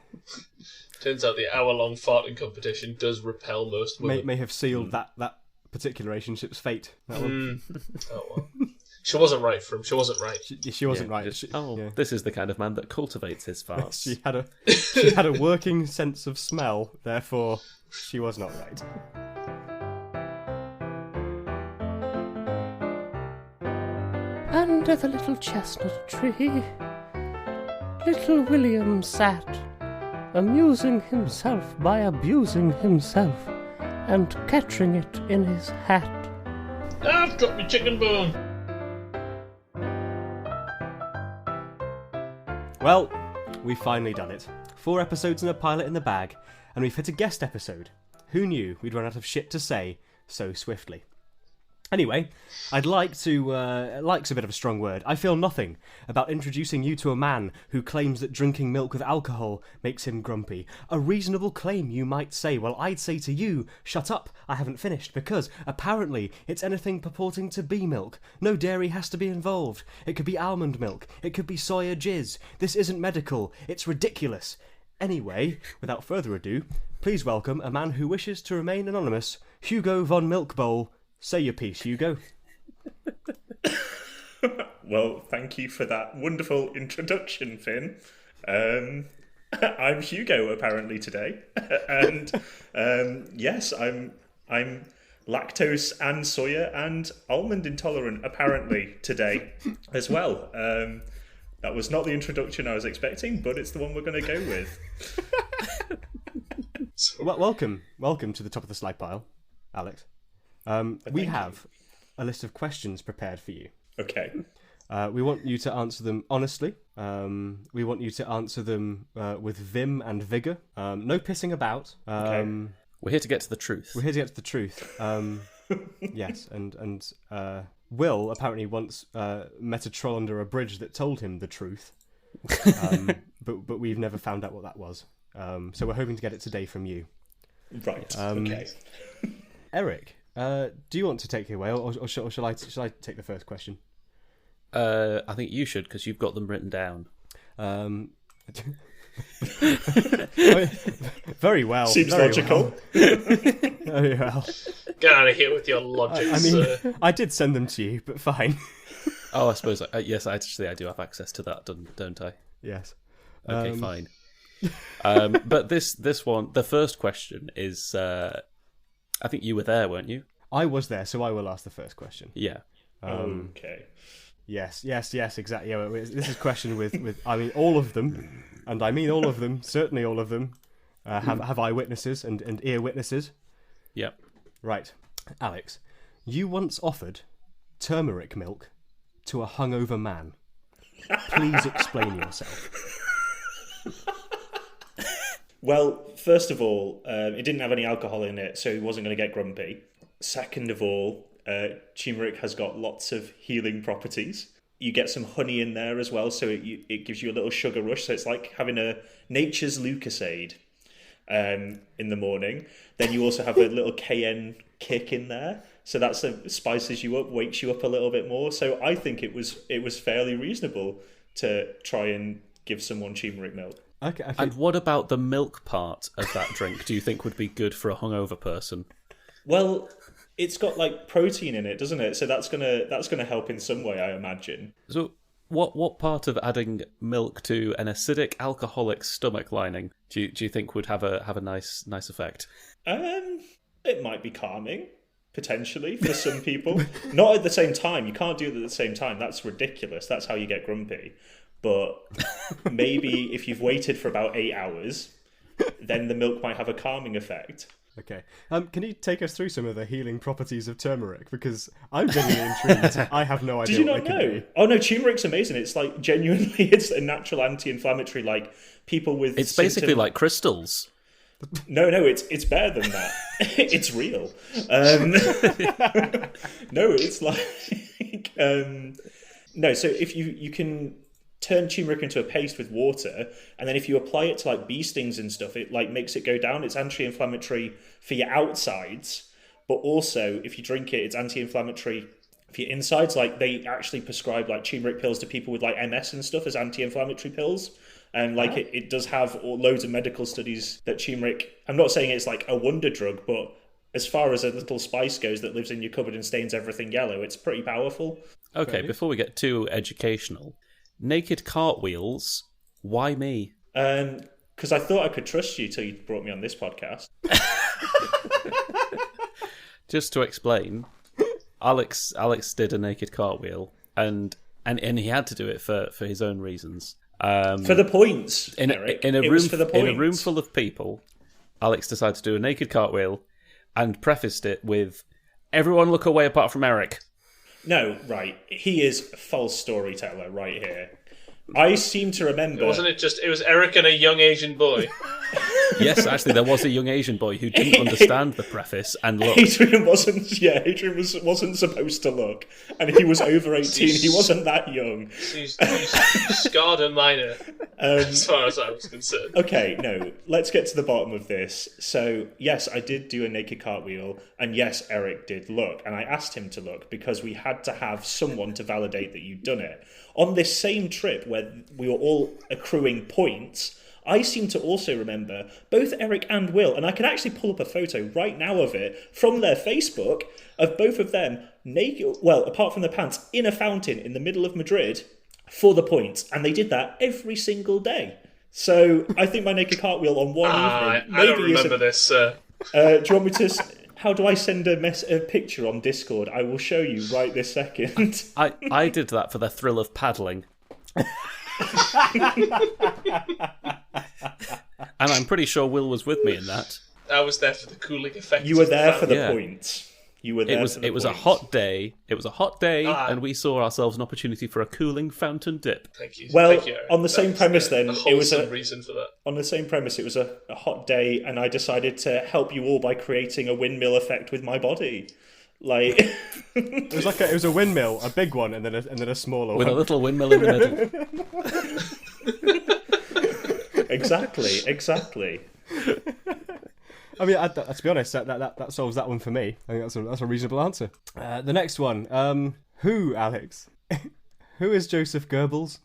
Turns out the hour-long farting competition does repel most women. May have sealed that particular relationship's fate. That one. Oh well. She wasn't right for him. She wasn't right. She wasn't right. This is the kind of man that cultivates his farts. She had a working sense of smell. Therefore, she was not right. Under the little chestnut tree, little William sat, amusing himself by abusing himself, and catching it in his hat. I've dropped my chicken bone. Well, we've finally done it. 4 episodes and a pilot in the bag, and we've hit a guest episode. Who knew we'd run out of shit to say so swiftly? Anyway, I'd like to, like's a bit of a strong word. I feel nothing about introducing you to a man who claims that drinking milk with alcohol makes him grumpy. A reasonable claim, you might say. Well, I'd say to you, shut up, I haven't finished, because apparently it's anything purporting to be milk. No dairy has to be involved. It could be almond milk. It could be soya jizz. This isn't medical. It's ridiculous. Anyway, without further ado, please welcome a man who wishes to remain anonymous, Hugo von Milkbowl. Say your piece, Hugo. Well, thank you for that wonderful introduction, Finn. I'm Hugo, apparently, today. And yes, I'm lactose and soya and almond intolerant, apparently, today as well. That was not the introduction I was expecting, but it's the one we're going to go with. Well, welcome to the top of the slag pile, Alex. We have a list of questions prepared for you. Okay. We want you to answer them honestly. We want you to answer them with vim and vigour. No pissing about. We're here to get to the truth. Yes, and Will apparently once met a troll under a bridge that told him the truth. But we've never found out what that was. So we're hoping to get it today from you. Right. Okay. Eric, do you want to take it away, or shall I take the first question? I think you should, because you've got them written down. Very well. Seems very logical. Well. Very well. Get out of here with your logic. I mean, I did send them to you, but fine. Oh, I suppose. Yes, actually, I do have access to that, don't I? Yes. Okay, fine. But this one, the first question is. I think you were there, weren't you? I was there, so I will ask the first question. Yeah. Okay. Yes, exactly. Yeah, this is a question with I mean, all of them, and I mean all of them, certainly all of them, have eyewitnesses and ear witnesses. Yep. Right. Alex, you once offered turmeric milk to a hungover man. Please explain yourself. Well, first of all, it didn't have any alcohol in it, so he wasn't going to get grumpy. Second of all, turmeric has got lots of healing properties. You get some honey in there as well, so it gives you a little sugar rush. So it's like having a nature's Lucasade in the morning. Then you also have a little cayenne kick in there, so that spices you up, wakes you up a little bit more. So I think it was fairly reasonable to try and give someone turmeric milk. Okay. And what about the milk part of that drink? Do you think would be good for a hungover person? Well, it's got like protein in it, doesn't it? So that's gonna help in some way, I imagine. So what part of adding milk to an acidic alcoholic stomach lining do you think would have a nice effect? It might be calming, potentially, for some people. Not at the same time. You can't do it at the same time. That's ridiculous. That's how you get grumpy. But maybe if you've waited for about 8 hours, then the milk might have a calming effect. Okay. Can you take us through some of the healing properties of turmeric? Because I'm genuinely intrigued. I have no idea. Did you what not they could know? be. Oh no, turmeric's amazing. It's like genuinely, it's a natural anti-inflammatory. Like people with it's basically like crystals. No, it's better than that. It's real. No, it's like no. So if you can turn turmeric into a paste with water, and then if you apply it to like bee stings and stuff, it like makes it go down. It's anti-inflammatory for your outsides, but also if you drink it, it's anti-inflammatory for your insides. Like they actually prescribe like turmeric pills to people with like MS and stuff as anti-inflammatory pills. And like it does have loads of medical studies that turmeric, I'm not saying it's like a wonder drug, but as far as a little spice goes that lives in your cupboard and stains everything yellow, it's pretty powerful. Okay, before we get too educational, naked cartwheels, why me? Because I thought I could trust you till you brought me on this podcast. Just to explain, Alex did a naked cartwheel, and he had to do it for his own reasons. For the points, Eric. In a room full of people, Alex decided to do a naked cartwheel and prefaced it with, "Everyone look away apart from Eric." No, right. He is a false storyteller right here. I seem to remember... Wasn't it just... It was Eric and a young Asian boy. Yes, actually, there was a young Asian boy who didn't understand the preface and looked. Adrian wasn't supposed to look, and he was over 18. He wasn't that young. He's scarred and minor, as far as I was concerned. Okay, no, let's get to the bottom of this. So, yes, I did do a naked cartwheel, and yes, Eric did look, and I asked him to look because we had to have someone to validate that you'd done it. On this same trip where we were all accruing points, I seem to also remember both Eric and Will, and I can actually pull up a photo right now of it from their Facebook, of both of them naked, well, apart from the pants, in a fountain in the middle of Madrid for the points. And they did that every single day. So I think my naked cartwheel on one evening... I don't remember this. Do you want me to... How do I send a picture on Discord? I will show you right this second. I did that for the thrill of paddling. And I'm pretty sure Will was with me in that. I was there for the cooling effect. You were there for the points. You were there. It was a hot day. It was a hot day, and we saw ourselves an opportunity for a cooling fountain dip. Thank you. Well, Thank you, on the same premise, then it was a reason for that. On the same premise, it was a hot day, and I decided to help you all by creating a windmill effect with my body. Like it was a windmill, a big one, and then a smaller with one. a little windmill in the middle. Exactly. I mean, to be honest, that solves that one for me. I think that's a reasonable answer. The next one, who, Alex? Who is Joseph Goebbels?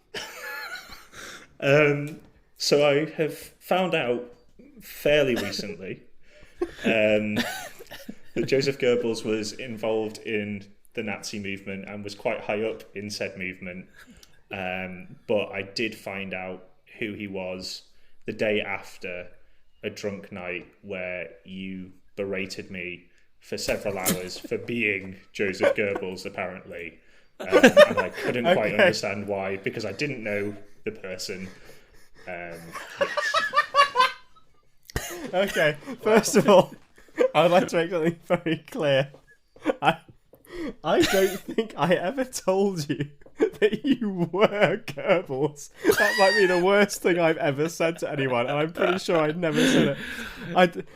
So I have found out fairly recently that Joseph Goebbels was involved in the Nazi movement and was quite high up in said movement. But I did find out who he was the day after a drunk night where you berated me for several hours for being Joseph Goebbels, apparently. And I couldn't quite understand why, because I didn't know the person. Yes. Okay, first of all, I would like to make something very clear. I don't think I ever told you that you were Goebbels. That might be the worst thing I've ever said to anyone, and I'm pretty sure I'd never said it.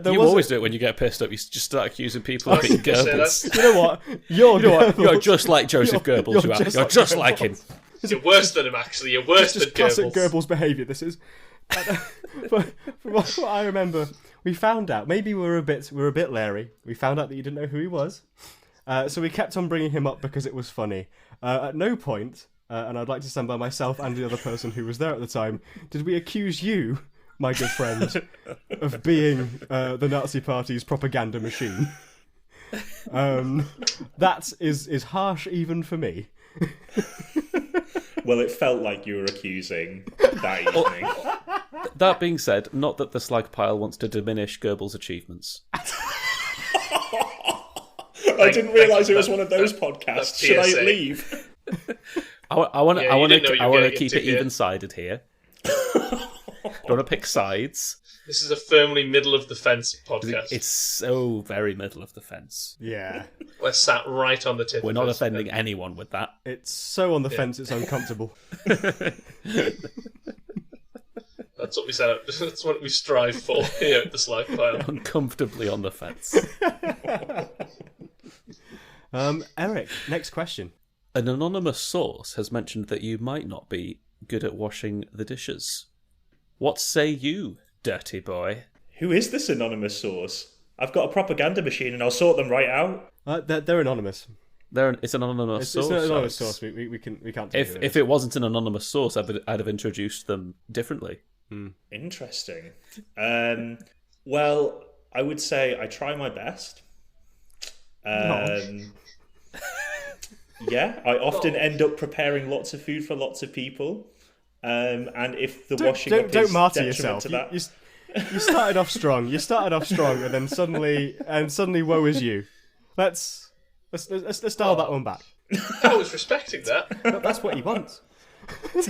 You always do it when you get pissed up. You just start accusing people of being Goebbels. You know what? You're just like Joseph Goebbels. You're just like him. You're worse than him, actually. You're worse than Goebbels. Classic Goebbels behaviour, this is. But from what I remember, we found out, maybe we were a bit leery. We found out that you didn't know who he was. So we kept on bringing him up because it was funny. At no point, and I'd like to stand by myself and the other person who was there at the time, did we accuse you, my good friend, of being the Nazi Party's propaganda machine. That is harsh even for me. Well, it felt like you were accusing that evening. That being said, not that the slag pile wants to diminish Goebbels' achievements. I didn't realise it was one of those podcasts. Should I leave? I want to keep it even-sided here. Don't want to pick sides. This is a firmly middle of the fence podcast. It's so very middle of the fence. Yeah. We're sat right on the tip. We're not offending anyone with that. It's so on the fence, it's uncomfortable. That's what we set up. That's what we strive for here at the Slag Pile. Uncomfortably on the fence. Eric, next question. An anonymous source has mentioned that you might not be good at washing the dishes. What say you, dirty boy? Who is this anonymous source? I've got a propaganda machine and I'll sort them right out. They're anonymous. It's an anonymous source. It's an anonymous source. We can't. If it wasn't an anonymous source, I'd have introduced them differently. Interesting. Well, I would say I try my best. Yeah, I often end up preparing lots of food for lots of people. And if the washing up is martyr detriment yourself. to that... You started off strong. And then suddenly, woe is you. Let's dial that one back. I was respecting that. That's what he wants. That's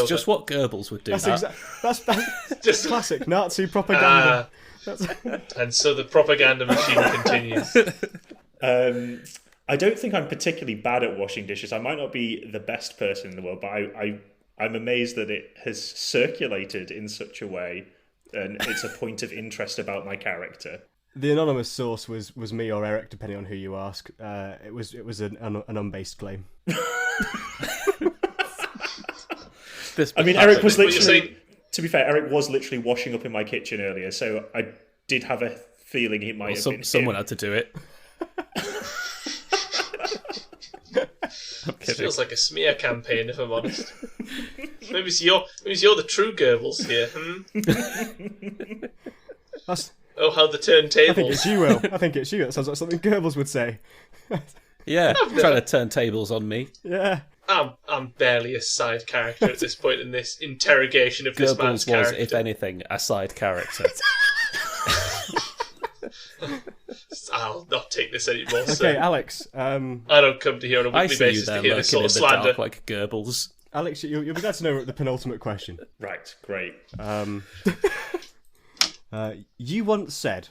just what Goebbels would do. That's just classic Nazi propaganda. And so the propaganda machine continues. I don't think I'm particularly bad at washing dishes. I might not be the best person in the world, but I'm amazed that it has circulated in such a way, and it's a point of interest about my character. The anonymous source was me or Eric, depending on who you ask. It was an unbased claim. I mean, Eric was literally... To be fair, Eric was literally washing up in my kitchen earlier, so I did have a feeling it might have been someone him. had to do it. This feels like a smear campaign, if I'm honest. Maybe you're the true Goebbels here. Oh, how the turntables! I think it's you, Will. I think it's you. That sounds like something Goebbels would say. Yeah, trying to turn tables on me. Yeah. I'm barely a side character at this point in this interrogation of this man's Goebbels was, character. if anything, a side character. I'll not take this anymore. Okay, sir. Alex. I don't come to here on a I weekly see you basis there to hear this lurking sort in of the slander. dark like Goebbels. Alex, you'll be glad to know we're at the penultimate question. Right, great. You once said,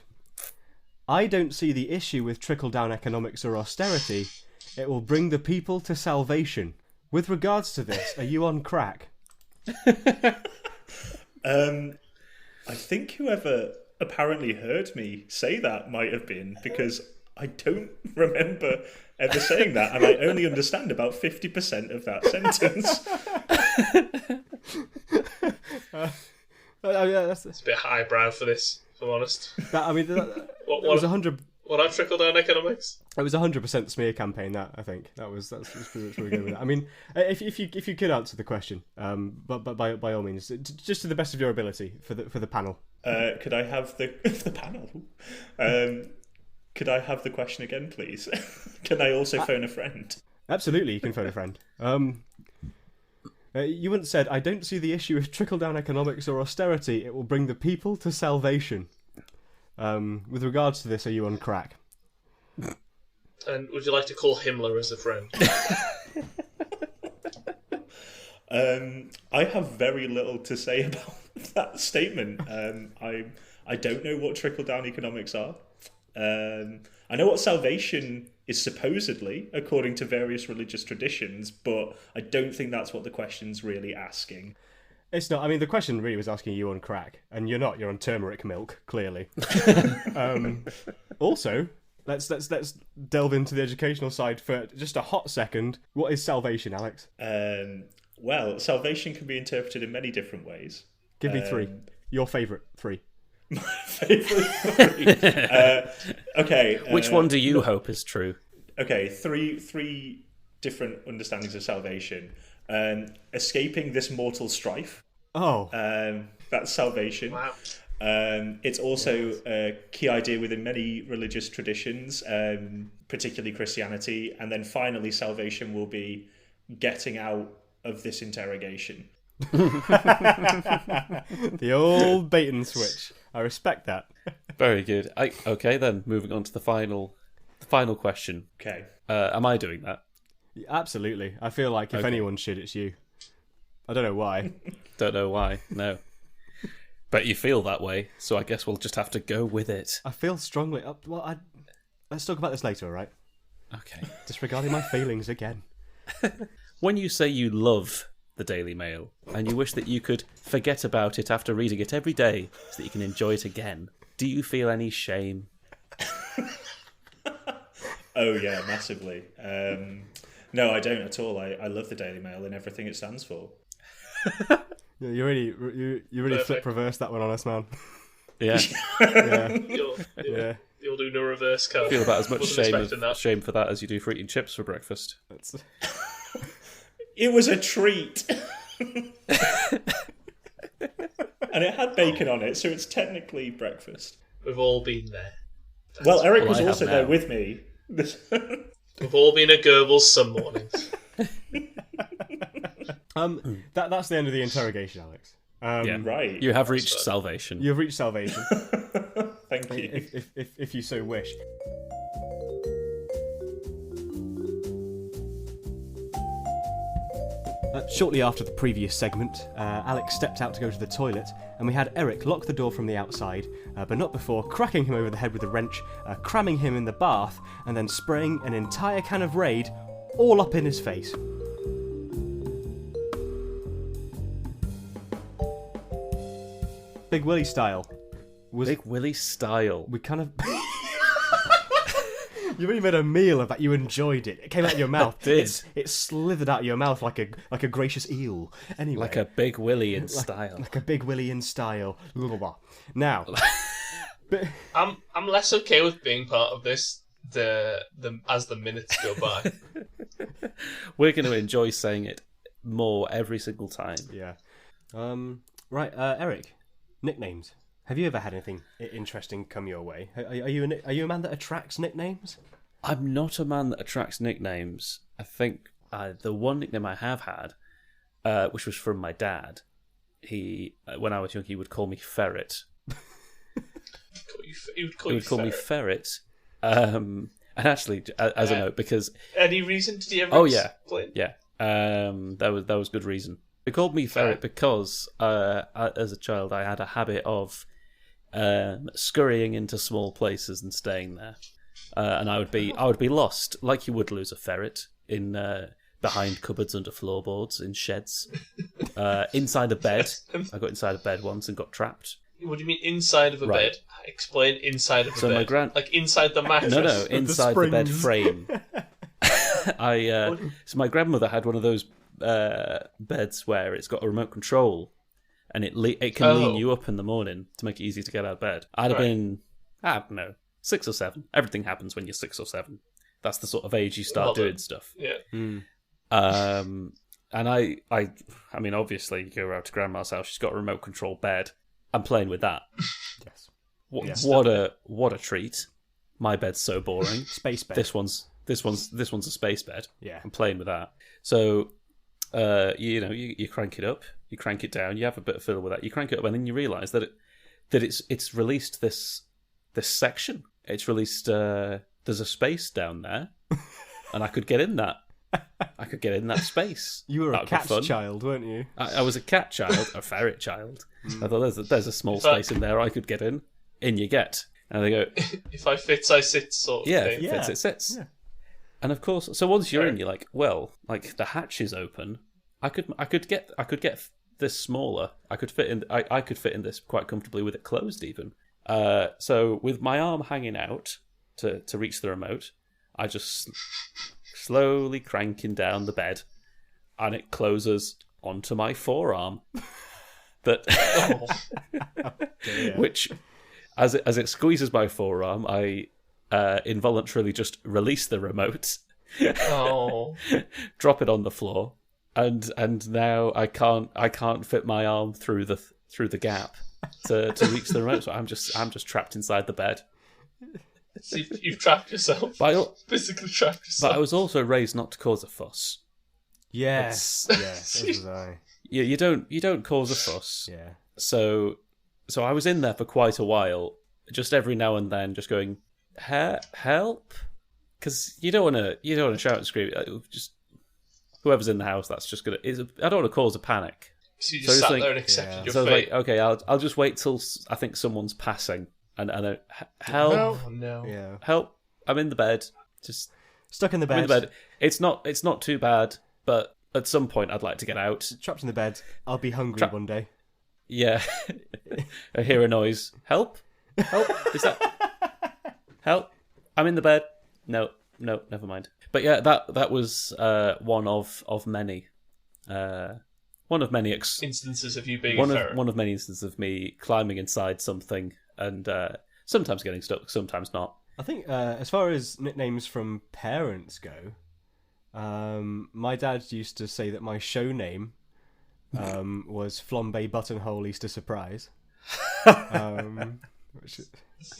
"I don't see the issue with trickle-down economics or austerity. It will bring the people to salvation. With regards to this, are you on crack?" I think whoever apparently heard me say that might have been, because I don't remember ever saying that, and I only understand about 50% of that sentence. It's a bit highbrow for this, if I'm honest. What was 100. What I trickle down economics? It was 100% smear campaign. That I think that's pretty much where we're going with that. I mean, if you could answer the question, but by all means, just to the best of your ability for the panel. Could I have the panel? Could I have the question again, please? Can I also phone a friend? Absolutely, you can phone a friend. You once said, "I don't see the issue with trickle-down economics or austerity. It will bring the people to salvation." With regards to this, are you on crack? And would you like to call Himmler as a friend? I have very little to say about that statement. I don't know what trickle-down economics are. I know what salvation is supposedly, according to various religious traditions, but I don't think that's what the question's really asking. It's not. I mean, the question really was asking you on crack, and you're not. You're on turmeric milk, clearly. Also, let's delve into the educational side for just a hot second. What is salvation, Alex? Well, salvation can be interpreted in many different ways. Give me three. Your favourite three. My favourite three. Okay. Which one do you hope is true? Okay, three different understandings of salvation. Escaping this mortal strife. Oh. That's salvation. Wow. It's also a key idea within many religious traditions, particularly Christianity. And then finally, salvation will be getting out of this interrogation. The old bait and switch. I respect that. Very good. Okay, then moving on to the final question. Okay. Am I doing that? Absolutely. I feel like if anyone should, it's you. I don't know why. Don't know why. No. But you feel that way, so I guess we'll just have to go with it. I feel strongly. Let's talk about this later, all right? Okay. Disregarding my feelings again. When you say you love the Daily Mail and you wish that you could forget about it after reading it every day so that you can enjoy it again, do you feel any shame? Oh yeah, massively. No, I don't at all. I love the Daily Mail and everything it stands for. Yeah, you really flip reverse that one on us, man. Yeah. Yeah. You'll do no reverse card. I feel about as much Wasn't shame for that as you do for eating chips for breakfast. It was a treat. And it had bacon on it, so it's technically breakfast. We've all been there. Well, Eric was I have also now. there with me. We've all been at Goebbels some mornings. That's the end of the interrogation, Alex. Yeah. Right. You have reached salvation. You've reached salvation. Thank you. if you so wish. Shortly after the previous segment, Alex stepped out to go to the toilet, and we had Eric lock the door from the outside, but not before cracking him over the head with a wrench, cramming him in the bath, and then spraying an entire can of Raid all up in his face. Big Willie style. Big Willie style. We kind of... You really made a meal of that. You enjoyed it. It came out of your mouth. I did. It slithered out of your mouth like a gracious eel. Anyway, Like a Big Willie in style. like a Big Willie in style. Now, I'm less okay with being part of this as the minutes go by. We're going to enjoy saying it more every single time. yeah. Right, Eric. Nicknames. Have you ever had anything interesting come your way? Are you a man that attracts nicknames? I'm not a man that attracts nicknames. I think the one nickname I have had, which was from my dad, when I was young, he would call me Ferret. He would call me Ferret. And actually, as a note, because... Any reason? Did he ever explain? Yeah. That was good reason. They called me Ferret because, as a child, I had a habit of scurrying into small places and staying there, and I would be lost, like you would lose a ferret in behind cupboards, under floorboards, in sheds, inside a bed. I got inside a bed once and got trapped. What do you mean inside of a bed? Explain inside of a bed. Like inside the mattress? No, inside the bed frame. So my grandmother had one of those beds where it's got a remote control, and it can lean you up in the morning to make it easy to get out of bed. I'd have been, I don't know, 6 or 7. Everything happens when you're 6 or 7. That's the sort of age you start doing stuff. Yeah. And I mean, obviously, you go around to Grandma's house. She's got a remote control bed. I'm playing with that. Yes. What a treat! My bed's so boring. Space bed. This one's a space bed. Yeah. I'm playing with that. So, you crank it up, you crank it down, you have a bit of fiddle with that, you crank it up, and then you realise that it's released this section. It's released. There's a space down there, and I could get in that. I could get in that space. You were That'd a cat be fun. child, weren't you? I was a cat child, a ferret child. I thought there's a small space in there I could get in. In you get. And they go, if I fits, I sit sort of thing. If it fits, it sits. Yeah. And of course, so once you're in, you're like, well, like the hatch is open. I could get this smaller. I could fit in this quite comfortably with it closed even. So with my arm hanging out to reach the remote, I just slowly cranking down the bed, and it closes onto my forearm. Which, as it squeezes my forearm, I involuntarily just release the remote, drop it on the floor, and now I can't fit my arm through the gap to reach the remote. So I'm just trapped inside the bed. So you've trapped yourself. Physically trapped yourself. But I was also raised not to cause a fuss. Yes. Yes. As was I. You don't cause a fuss. Yeah. So I was in there for quite a while, just every now and then, just going, help, because you don't want to shout and scream. Just whoever's in the house, that's just gonna. I don't want to cause a panic. So you just sat there and accepted your so fate. I was like, okay, I'll just wait till I think someone's passing, and help, Oh no, Yeah. help, I'm in the bed, just Stuck in the I'm in bed. the bed. It's not too bad, but at some point I'd like to get out. Trapped in the bed. I'll be hungry one day. Yeah. I hear a noise. Help? Help? Is that... Help? I'm in the bed. No, never mind. But yeah, that was one of many. One of many... instances of you being a ferret. One of many instances of me climbing inside something and sometimes getting stuck, sometimes not. I think as far as nicknames from parents go, my dad used to say that my show name was Flambe Buttonhole Easter Surprise.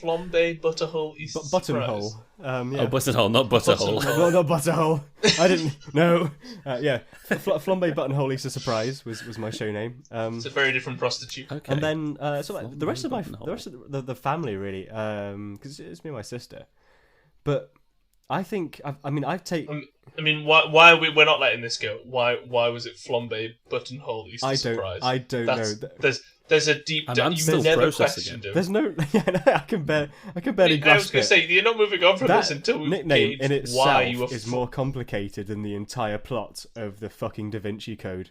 Flambe Butterhole Easter Buttonhole. Surprise. Yeah. Oh, buttonhole, not butterhole. No, not Butterhole. I didn't. No. Yeah. Flambe Buttonhole Easter Surprise was my show name. It's a very different prostitute. Okay. And then the rest of Buttonhole. the family really, because it's me and my sister. But I think I've taken. I mean, why we're not letting this go? Why was it Flambe Buttonhole Easter Surprise? I don't know. There's a deep. And I'm You still never processing questioned it. him. There's no. Yeah, no, I can barely I was grasp going to it. say, you're not moving on from That this until we nickname in gauge why you were itself is more complicated than the entire plot of the fucking Da Vinci Code.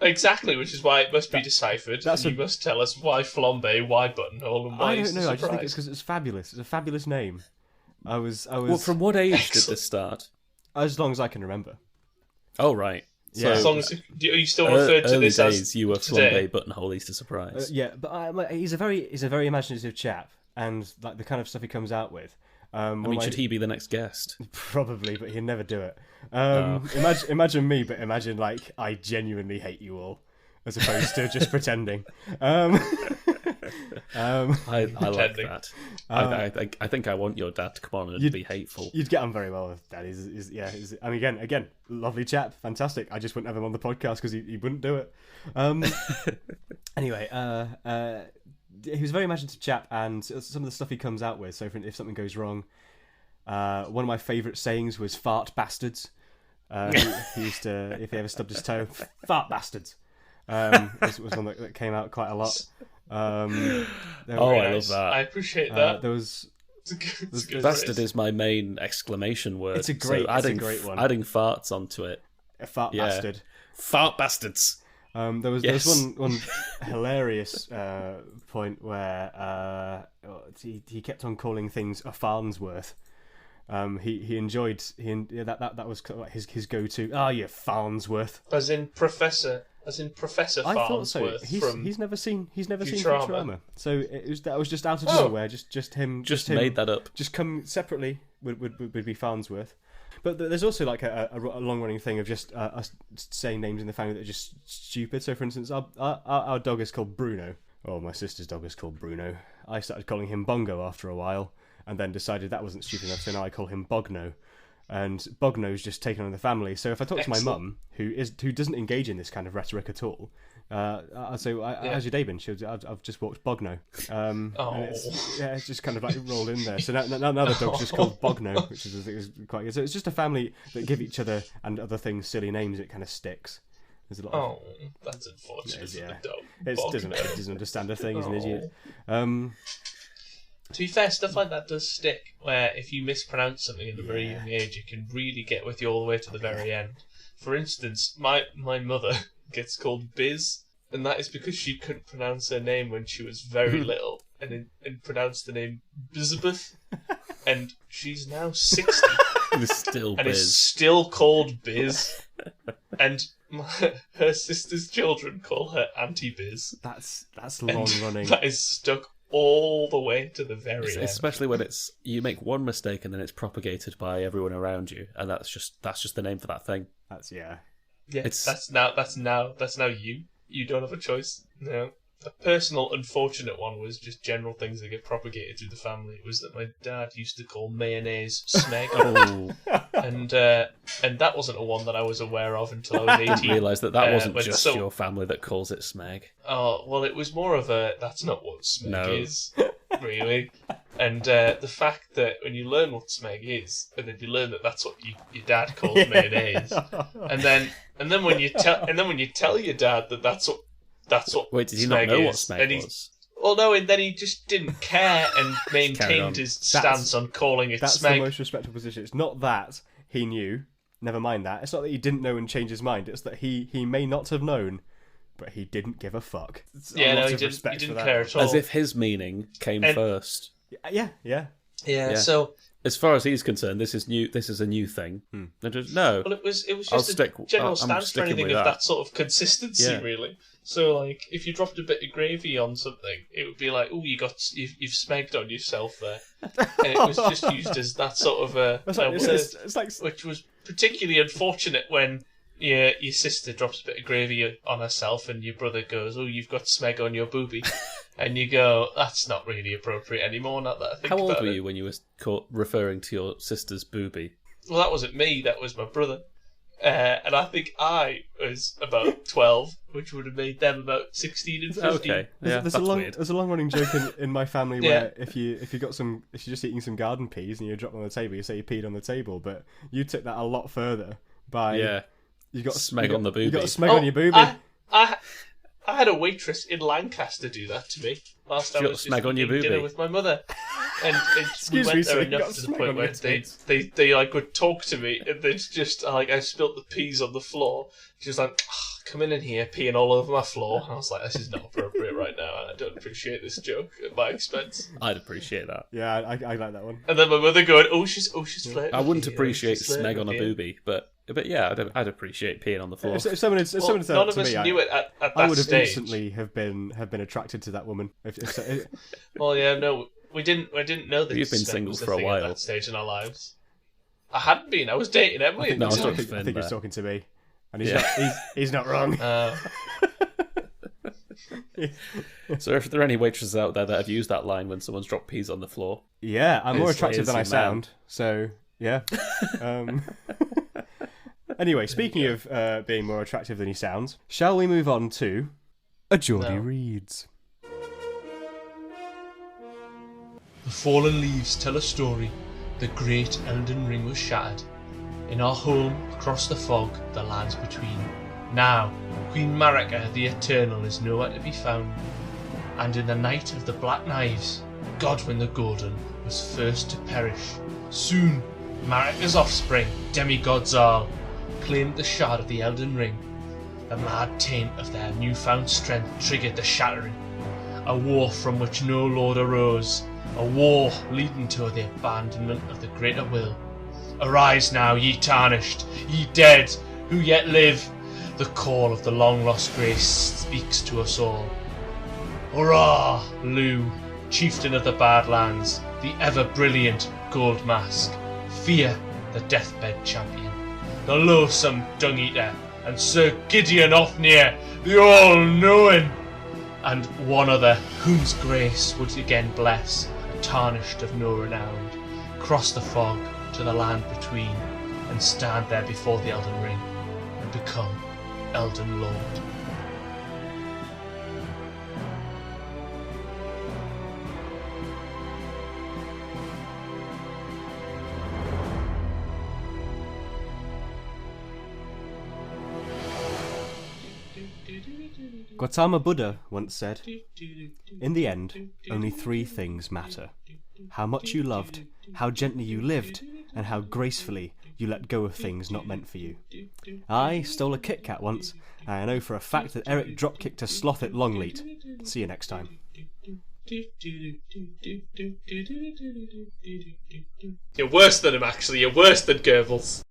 Exactly, which is why it must be deciphered. that's And you must tell us why flambe, why buttonhole, and why I don't is know. the I just think surprise. it's because it's fabulous. It's a fabulous name. I was. Well, from what age did Excellent. this start? As long as I can remember. Oh, right. Yeah. As long as you still referred to early this days, as you were today. flambe buttonhole Easter surprise. Yeah, but he's a very imaginative chap, and like the kind of stuff he comes out with. I mean, should he be the next guest? Probably, but he'd never do it. Imagine me, but imagine like I genuinely hate you all, as opposed to just pretending. I like Pretending. that. I think I want your dad to come on and be hateful. You'd get on very well with Dad. I mean, again, lovely chap, fantastic. I just wouldn't have him on the podcast because he wouldn't do it. Anyway, he was a very imaginative chap, and some of the stuff he comes out with. So, if something goes wrong, one of my favourite sayings was "fart bastards." He used to, if he ever stubbed his toe, "fart bastards." Was one that came out quite a lot. I love that. I appreciate that. There was. It's a good Bastard phrase. is my main exclamation word. It's a great one. Adding farts onto it. A fart Yeah. bastard. Fart bastards. There was one hilarious point where he kept on calling things a Farnsworth. He enjoyed that was his go-to. Ah, you Farnsworth. As in Professor I thought so. Farnsworth He's never seen Futurama. Futurama, so that was just out of Oh. nowhere. Just him. Just him, made that up. Just come separately would be Farnsworth. But there's also like a long-running thing of just us saying names in the family that are just stupid. So, for instance, our dog is called Bruno. Oh, my sister's dog is called Bruno. I started calling him Bongo after a while, and then decided that wasn't stupid enough, so now I call him Bogno. And Bogno's just taken on the family. So if I talk to my mum, who doesn't engage in this kind of rhetoric at all, I'll say, "How's your day been?" I've just walked Bogno. And it's just kind of like rolled in there. So now the dog's just called Bogno, which is quite good. So it's just a family that give each other and other things silly names. It kind of sticks. There's a lot. Oh, that's unfortunate. For the dog. It doesn't understand a thing. He's an idiot. To be fair, stuff like that does stick, where if you mispronounce something at a very young age, it can really get with you all the way to the very end. For instance, my mother gets called Biz, and that is because she couldn't pronounce her name when she was very little, and pronounced the name Bizabeth, and she's now 60, It's still and is biz. still called Biz, and her sister's children call her Auntie Biz. That's And long running. That is stuck all the way to the very end. Especially when you make one mistake and then it's propagated by everyone around you, and that's just the name for that thing. Yeah, It's- that's now you. You don't have a choice. No. A personal unfortunate one was just general things that get propagated through the family. It was that my dad used to call mayonnaise smeg, and that wasn't a one that I was aware of until I was 18. I didn't realise that wasn't but just your family that calls it smeg. Oh, well, it was more of a, that's not what smeg No. is, really. And the fact that when you learn what smeg is, and then you learn that that's what your dad calls mayonnaise, and then when you tell your dad that that's what Wait, did he not know what is, smeg and was? Well, no, and then he just didn't care and on. maintained his stance on calling it That's smeg. the most respectful position. It's not that he knew. Never mind that. It's not that he didn't know and changed his mind. It's that he may not have known, but he didn't give a fuck. It's Yeah, a no, lot he of didn't respect for that. care at all. As if his meaning came first. Yeah. Yeah, so As far as he's concerned, this is new. This is a new thing. No, well, it was I'll just stick- a general I'm stance for sticking anything with of that. that sort of consistency, Yeah. really. So, like, if you dropped a bit of gravy on something, it would be like, "Oh, you've smegged on yourself there," and it was just used as that sort of a word, It's like which was particularly unfortunate when your sister drops a bit of gravy on herself, and your brother goes, "Oh, you've got smeg on your boobie," and you go, "That's not really appropriate anymore." Not that I think how old about were it. you when you were referring to your sister's boobie? Well, that wasn't me. That was my brother. And I think I was about 12, which would have made them about 16 and 15. Okay, yeah, there's that's weird. a long running joke in my family Yeah. where if you're just eating some garden peas and you drop them on the table, you say you peed on the table, but you took that a lot further by Yeah, you got Smeg you got- on the You got boobie. smeg on your boobie. I I had a waitress in Lancaster do that to me whilst I was just smeg on your eating dinner boobie? with my mother. And we Excuse went me, there sir, you enough got to the smeg point on where your tits. they like would talk to me, and they'd just like I spilt the peas on the floor. She was like, "Oh, come in here, peeing all over my floor." And I was like, "This is not appropriate right now, and I don't appreciate this joke at my expense." I'd appreciate that. Yeah, I like that one. And then my mother going, "Oh, she's flirting." I wouldn't with you, appreciate she's flirting smeg on a with you." boobie, but yeah, I'd appreciate peeing on the floor. If someone had said Well, that none of to us me, knew it at that I would have stage. instantly have been attracted to that woman. Well, yeah, no, we didn't know that. You've been smeg single was a for a thing while. At that stage in our lives. I hadn't been. I was dating Emily. No, I was at the talking time. I think he's talking to me, and he's Yeah. not. He's not wrong. So if there are any waitresses out there that have used that line when someone's dropped peas on the floor, Yeah, I'm more Is- attractive is than I your man. sound. So yeah. Anyway, speaking of being more attractive than he sounds, shall we move on to a Geordie No. Reads? The fallen leaves tell a story. The great Elden Ring was shattered. In our home, across the fog, the lands between. Now, Queen Marika the Eternal is nowhere to be found. And in the night of the Black Knives, Godwyn the Golden was first to perish. Soon, Marika's offspring, demigods all, claimed the shard of the Elden Ring. The mad taint of their newfound strength triggered the shattering. A war from which no lord arose. A war leading to the abandonment of the greater will. Arise now, ye tarnished, ye dead, who yet live. The call of the long-lost grace speaks to us all. Hurrah, Lugh, chieftain of the Badlands, the ever-brilliant Gold Mask. Fear, the deathbed champion. The loathsome Dung-Eater, and Sir Gideon Ofnir, the all-knowing. And one other, whom's grace would again bless, tarnished of no renown, cross the fog to the land between, and stand there before the Elden Ring, and become Elden Lord. Gautama Buddha once said, "In the end, only three things matter. How much you loved, how gently you lived, and how gracefully you let go of things not meant for you." I stole a Kit Kat once, and I know for a fact that Eric dropkicked a sloth at Longleat. See you next time. You're worse than him, actually. You're worse than Goebbels.